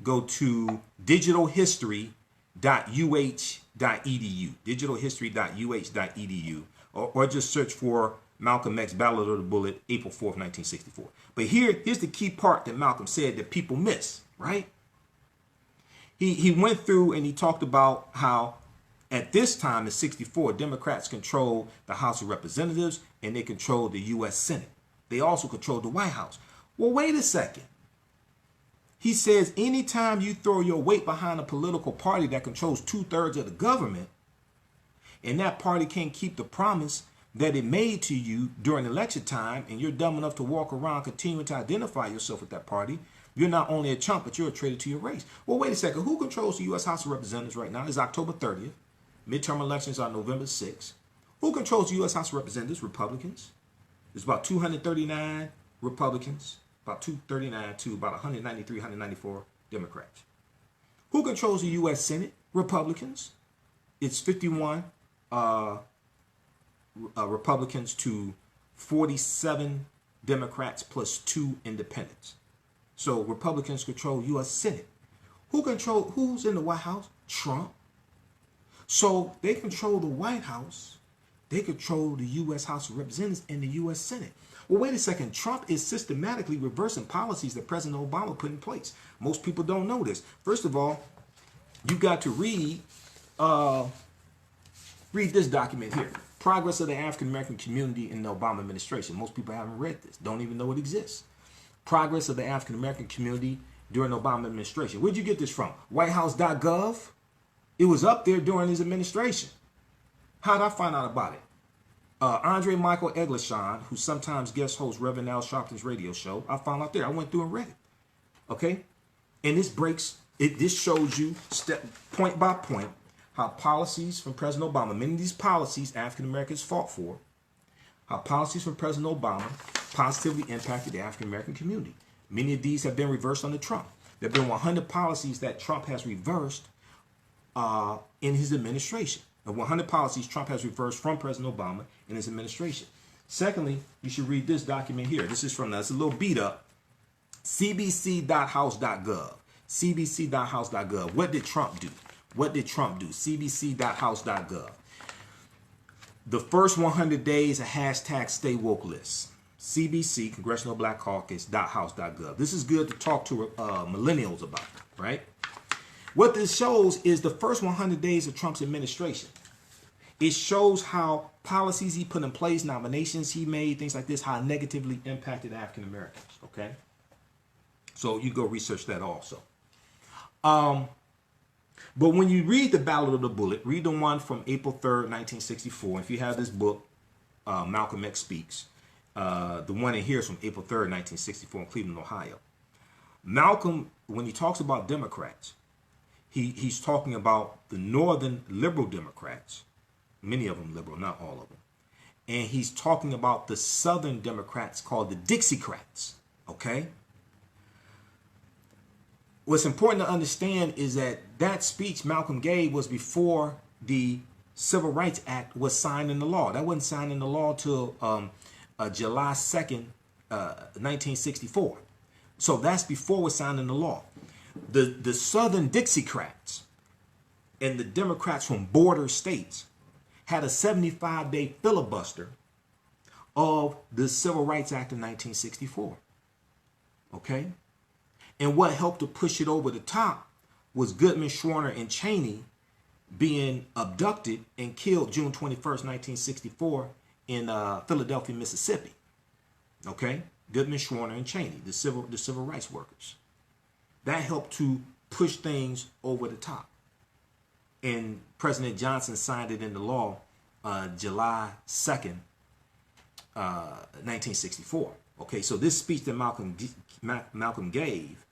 go to digitalhistory.uh.edu, digitalhistory.uh.edu, or just search for Malcolm X, Ballot or the Bullet, April 4th, 1964. But here's the key part that Malcolm said that people miss, right? He went through and he talked about how at this time in 64, Democrats controlled the House of Representatives and they controlled the U.S. Senate. They also controlled the White House. Well, wait a second. He says anytime you throw your weight behind a political party that controls 2/3 of the government, and that party can't keep the promise that it made to you during election time, and you're dumb enough to walk around continuing to identify yourself with that party, you're not only a chump, but you're a traitor to your race. Well, wait a second. Who controls the U.S. House of Representatives right now? It's October 30th. Midterm elections are November 6th. Who controls the U.S. House of Representatives? Republicans. There's about 239 Republicans, about 239 to about 193, 194 Democrats. Who controls the U.S. Senate? Republicans. It's 51 Republicans to 47 Democrats plus 2 independents. So Republicans control U.S. Senate. Who's in the White House? Trump. So they control the White House. They control the U.S. House of Representatives and the U.S. Senate. Well, wait a second. Trump is systematically reversing policies that President Obama put in place. Most people don't know this. First of all, you got to read this document here. Progress of the African American Community in the Obama administration. Most people haven't read this. Don't even know it exists. Progress of the African American Community during the Obama administration. Where'd you get this from? Whitehouse.gov? It was up there during his administration. How did I find out about it? Andre Michael Eglishon, who sometimes guest hosts Reverend Al Sharpton's radio show, I found out there. I went through and read it. Okay? And this shows you point by point how policies from President Obama, many of these policies African Americans fought for, how policies from President Obama positively impacted the African American community. Many of these have been reversed under Trump. There have been 100 policies that Trump has reversed in his administration. of 100 policies Trump has reversed from President Obama and his administration. Secondly, you should read this document here. This is from, it's a little beat up, cbc.house.gov. cbc.house.gov. What did Trump do? What did Trump do? cbc.house.gov. The first 100 days, a hashtag stay woke list. CBC, Congressional Black Caucus.house.gov. This is good to talk to millennials about, right? What this shows is the first 100 days of Trump's administration. It shows how policies he put in place, nominations he made, things like this, how it negatively impacted African Americans, okay? So you go research that also. But when you read the Ballot of the Bullet, read the one from April 3rd, 1964. If you have this book, Malcolm X Speaks, the one in here is from April 3rd, 1964 in Cleveland, Ohio. Malcolm, when he talks about Democrats, he's talking about the northern liberal Democrats, many of them liberal, not all of them. And he's talking about the southern Democrats called the Dixiecrats, okay? What's important to understand is that that speech Malcolm gave was before the Civil Rights Act was signed into law. That wasn't signed into law till July 2nd, 1964. So that's before it was signed into law. The Southern Dixiecrats and the Democrats from border states had a 75-day filibuster of the Civil Rights Act of 1964. Okay? And what helped to push it over the top was Goodman, Schwerner, and Cheney being abducted and killed June 21st, 1964 in Philadelphia, Mississippi. Okay? Goodman, Schwerner, and Cheney, the civil rights workers. That helped to push things over the top. And President Johnson signed it into law July 2nd, 1964. Okay, so this speech that Malcolm gave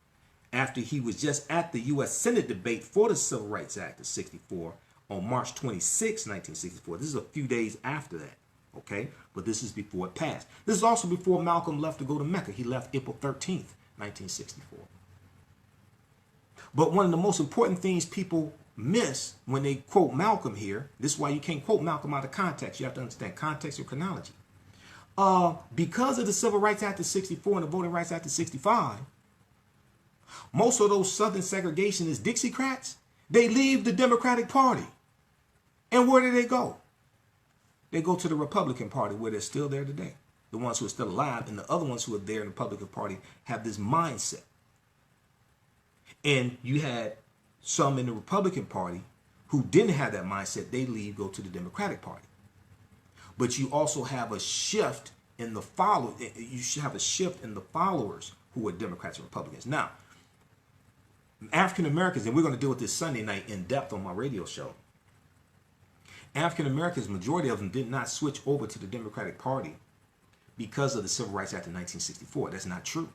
after he was just at the U.S. Senate debate for the Civil Rights Act of 64 on March 26, 1964. This is a few days after that, okay? But this is before it passed. This is also before Malcolm left to go to Mecca. He left April 13th, 1964. But one of the most important things people miss when they quote Malcolm here, this is why you can't quote Malcolm out of context. You have to understand context or chronology. Because of the Civil Rights Act of 64 and the Voting Rights Act of 65, most of those Southern segregationists, Dixiecrats, they leave the Democratic Party. And where do they go? They go to the Republican Party, where they're still there today. The ones who are still alive, and the other ones who are there in the Republican Party have this mindset. And you had some in the Republican Party who didn't have that mindset. They leave, go to the Democratic Party. But you also have a shift in the You should have a shift in the followers who are Democrats and Republicans. Now, African Americans, and we're going to deal with this Sunday night in depth on my radio show. African Americans, majority of them did not switch over to the Democratic Party because of the Civil Rights Act of 1964. That's not true.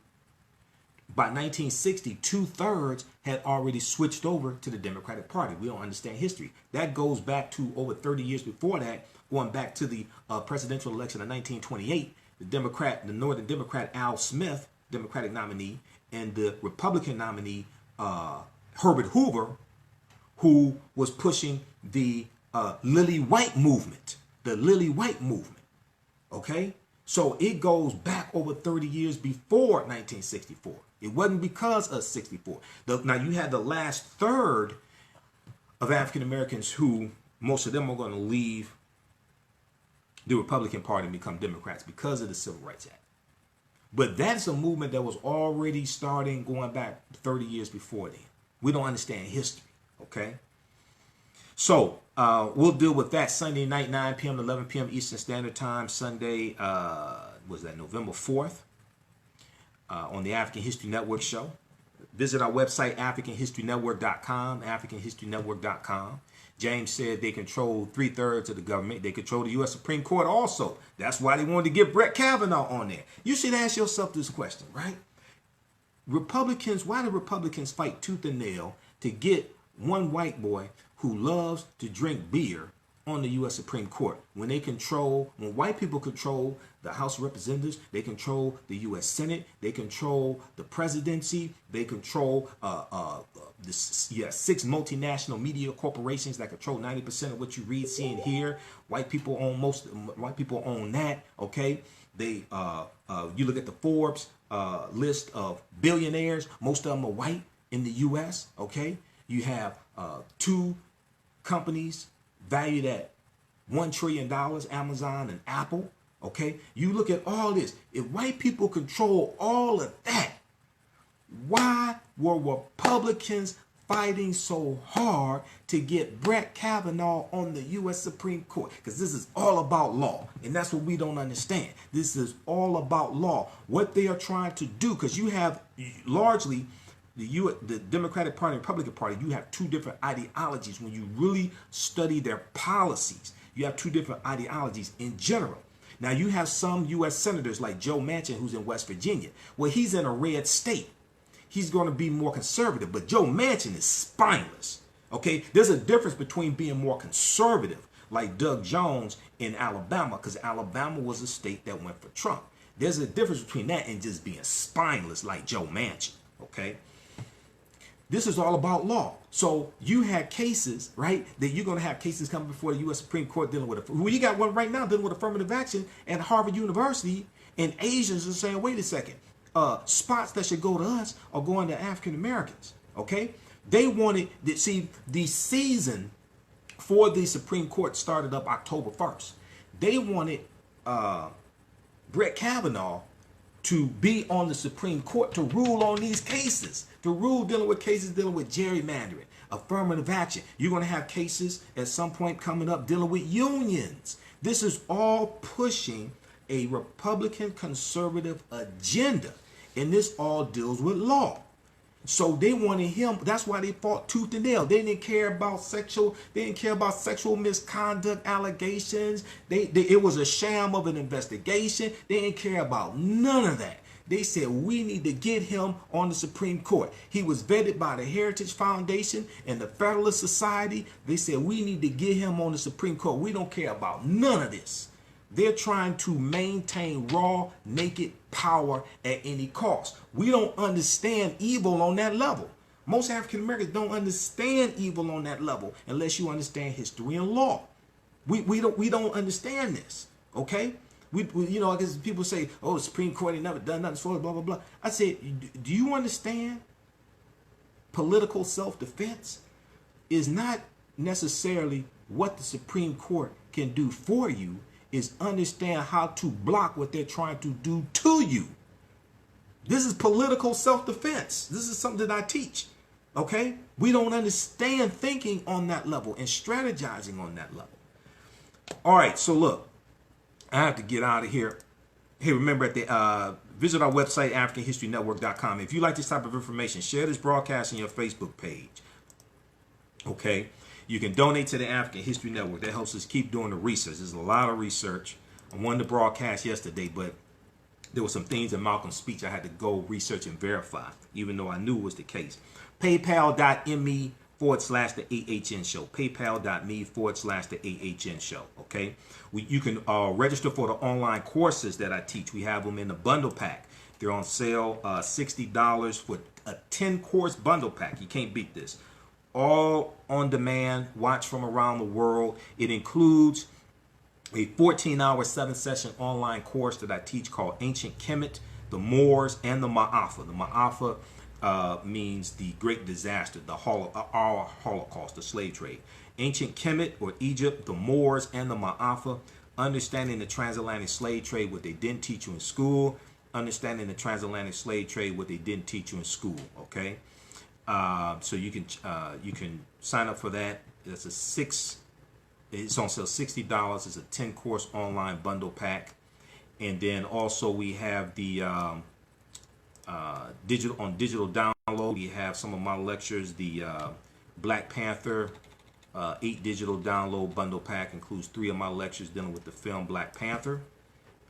By 1960, 2/3 had already switched over to the Democratic Party. We don't understand history. That goes back to over 30 years before that, going back to the presidential election of 1928. The Northern Democrat Al Smith, Democratic nominee, and the Republican nominee Herbert Hoover, who was pushing the Lily White movement. The Lily White movement. Okay? So it goes back over 30 years before 1964. It wasn't because of 64. Now you had the last third of African Americans who, most of them are going to leave the Republican Party and become Democrats because of the Civil Rights Act. But that's a movement that was already starting going back 30 years before then. We don't understand history, okay? So we'll deal with that Sunday night, 9 p.m. to 11 p.m. Eastern Standard Time, Sunday, was that November 4th, on the African History Network show. Visit our website, AfricanHistoryNetwork.com, AfricanHistoryNetwork.com. James said they control 3/3 of the government. They control the U.S. Supreme Court also. That's why they wanted to get Brett Kavanaugh on there. You should ask yourself this question, right? Republicans, why do Republicans fight tooth and nail to get one white boy who loves to drink beer on the U.S. Supreme Court. When white people control the House of Representatives, they control the U.S. Senate, they control the presidency, they control six multinational media corporations that control 90% of what you read, see, and hear. White people own that. Okay, they you look at the Forbes list of billionaires. Most of them are white in the U.S. Okay, you have two companies valued at $1 trillion, Amazon and Apple. Okay, you look at all this. If white people control all of that, why were Republicans fighting so hard to get Brett Kavanaugh on the U.S. Supreme Court? Because this is all about law, and that's what we don't understand. This is all about law. What they are trying to do, because you have largely the Democratic Party and Republican Party, you have two different ideologies. When you really study their policies, you have two different ideologies in general. Now, you have some U.S. senators like Joe Manchin, who's in West Virginia. Well, he's in a red state. He's going to be more conservative, but Joe Manchin is spineless. Okay, there's a difference between being more conservative, like Doug Jones in Alabama, because Alabama was a state that went for Trump. There's a difference between that and just being spineless like Joe Manchin. Okay. This is all about law. So you had cases, right, that you're going to have cases coming before the U.S. Supreme Court dealing with, you got one right now dealing with affirmative action at Harvard University, and Asians are saying, wait a second, spots that should go to us are going to African Americans, okay? They wanted, the season for the Supreme Court started up October 1st. They wanted Brett Kavanaugh to be on the Supreme Court to rule on these cases, to rule dealing with cases dealing with gerrymandering, affirmative action. You're going to have cases at some point coming up dealing with unions. This is all pushing a Republican conservative agenda, and this all deals with law. So they wanted him. That's why they fought tooth and nail. They didn't care about sexual misconduct allegations. It was a sham of an investigation. They didn't care about none of that. They said, we need to get him on the Supreme Court. He was vetted by the Heritage Foundation and the Federalist Society. They said, we need to get him on the Supreme Court. We don't care about none of this. They're trying to maintain raw, naked power at any cost. We don't understand evil on that level. Most African Americans don't understand evil on that level unless you understand history and law. We don't understand this. Okay? We I guess people say, oh, the Supreme Court ain't never done nothing for us, blah, blah, blah. I said, do you understand political self-defense is not necessarily what the Supreme Court can do for you, is understand how to block what they're trying to do to you. This is political self-defense. This is something that I teach. Okay? We don't understand thinking on that level and strategizing on that level. All right, so look, I have to get out of here. Hey, remember visit our website, AfricanHistoryNetwork.com. If you like this type of information, share this broadcast on your Facebook page. Okay? You can donate to the African History Network. That helps us keep doing the research. There's a lot of research. I wanted to broadcast yesterday, but there were some things in Malcolm's speech I had to go research and verify, even though I knew it was the case. PayPal.me/the AHN show. PayPal.me/the AHN show. Okay? You can register for the online courses that I teach. We have them in the bundle pack. They're on sale, $60 for a 10-course bundle pack. You can't beat this. All on demand, watch from around the world. It includes a 14-hour, 7-session online course that I teach called Ancient Kemet, the Moors, and the Ma'afa. The Ma'afa means the Great Disaster, our Holocaust, the slave trade. Ancient Kemet, or Egypt, the Moors, and the Ma'afa. Understanding the transatlantic slave trade, what they didn't teach you in school. Understanding the transatlantic slave trade, what they didn't teach you in school. Okay. So you can sign up for that. It's on sale $60. It's a 10-course online bundle pack, and then also we have the digital download. We have some of my lectures. The Black Panther 8 digital download bundle pack includes 3 of my lectures dealing with the film Black Panther.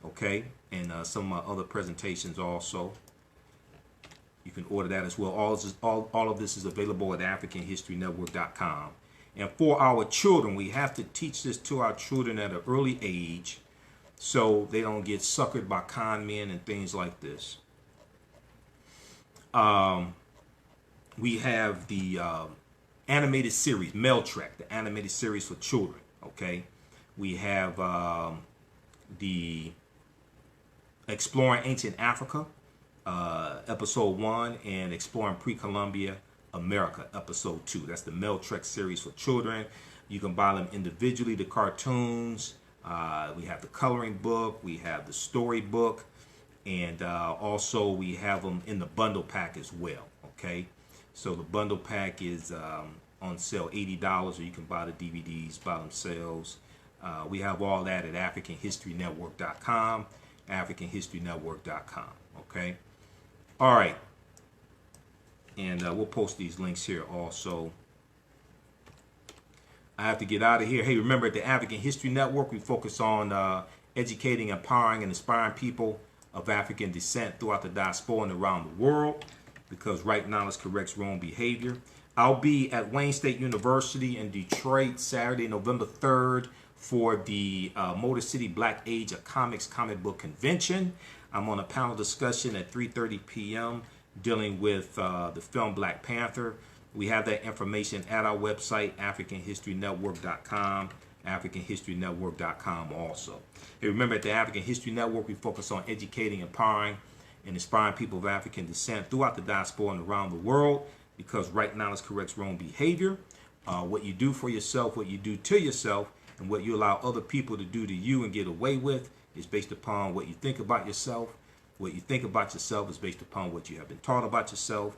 Okay, and some of my other presentations also. You can order that as well. All of this is available at AfricanHistoryNetwork.com. And for our children, we have to teach this to our children at an early age so they don't get suckered by con men and things like this. We have the animated series, Meltrek, the animated series for children. Okay, we have the Exploring Ancient Africa, episode 1, and Exploring Pre-Columbia America, episode 2. That's the Meltrek series for children. You can buy them individually, the cartoons. We have the coloring book. We have the story book. And also we have them in the bundle pack as well. Okay, so the bundle pack is on sale $80, or you can buy the DVDs by themselves. We have all that at AfricanHistoryNetwork.com, AfricanHistoryNetwork.com. Okay, all right, and we'll post these links here also. I have to get out of here. Hey, remember, at the African History Network, we focus on educating, empowering, and inspiring people of African descent throughout the diaspora and around the world, because right knowledge corrects wrong behavior. I'll be at Wayne State University in Detroit Saturday, November 3rd for the Motor City Black Age of Comics comic book convention. I'm on a panel discussion at 3:30 p.m. dealing with the film Black Panther. We have that information at our website, AfricanHistoryNetwork.com, AfricanHistoryNetwork.com also. Hey, remember, at the African History Network, we focus on educating, empowering, and inspiring people of African descent throughout the diaspora and around the world, because right knowledge corrects wrong behavior. What you do for yourself, what you do to yourself, and what you allow other people to do to you and get away with is based upon what you think about yourself. What you think about yourself is based upon what you have been taught about yourself.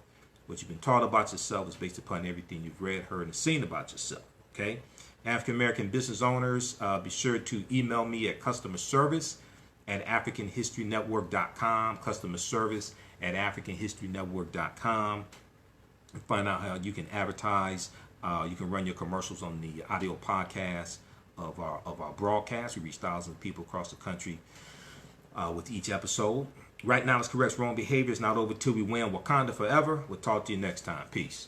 What you've been taught about yourself is based upon everything you've read, heard, and seen about yourself. Okay? African American business owners, be sure to email me at customer service at AfricanHistoryNetwork.com, customer service at AfricanHistoryNetwork.com, and find out how you can advertise. You can run your commercials on the audio podcast of our broadcast. We reach thousands of people across the country with each episode. Right now, let's correct wrong behavior. It's not over till we win. Wakanda forever. We'll talk to you next time. Peace.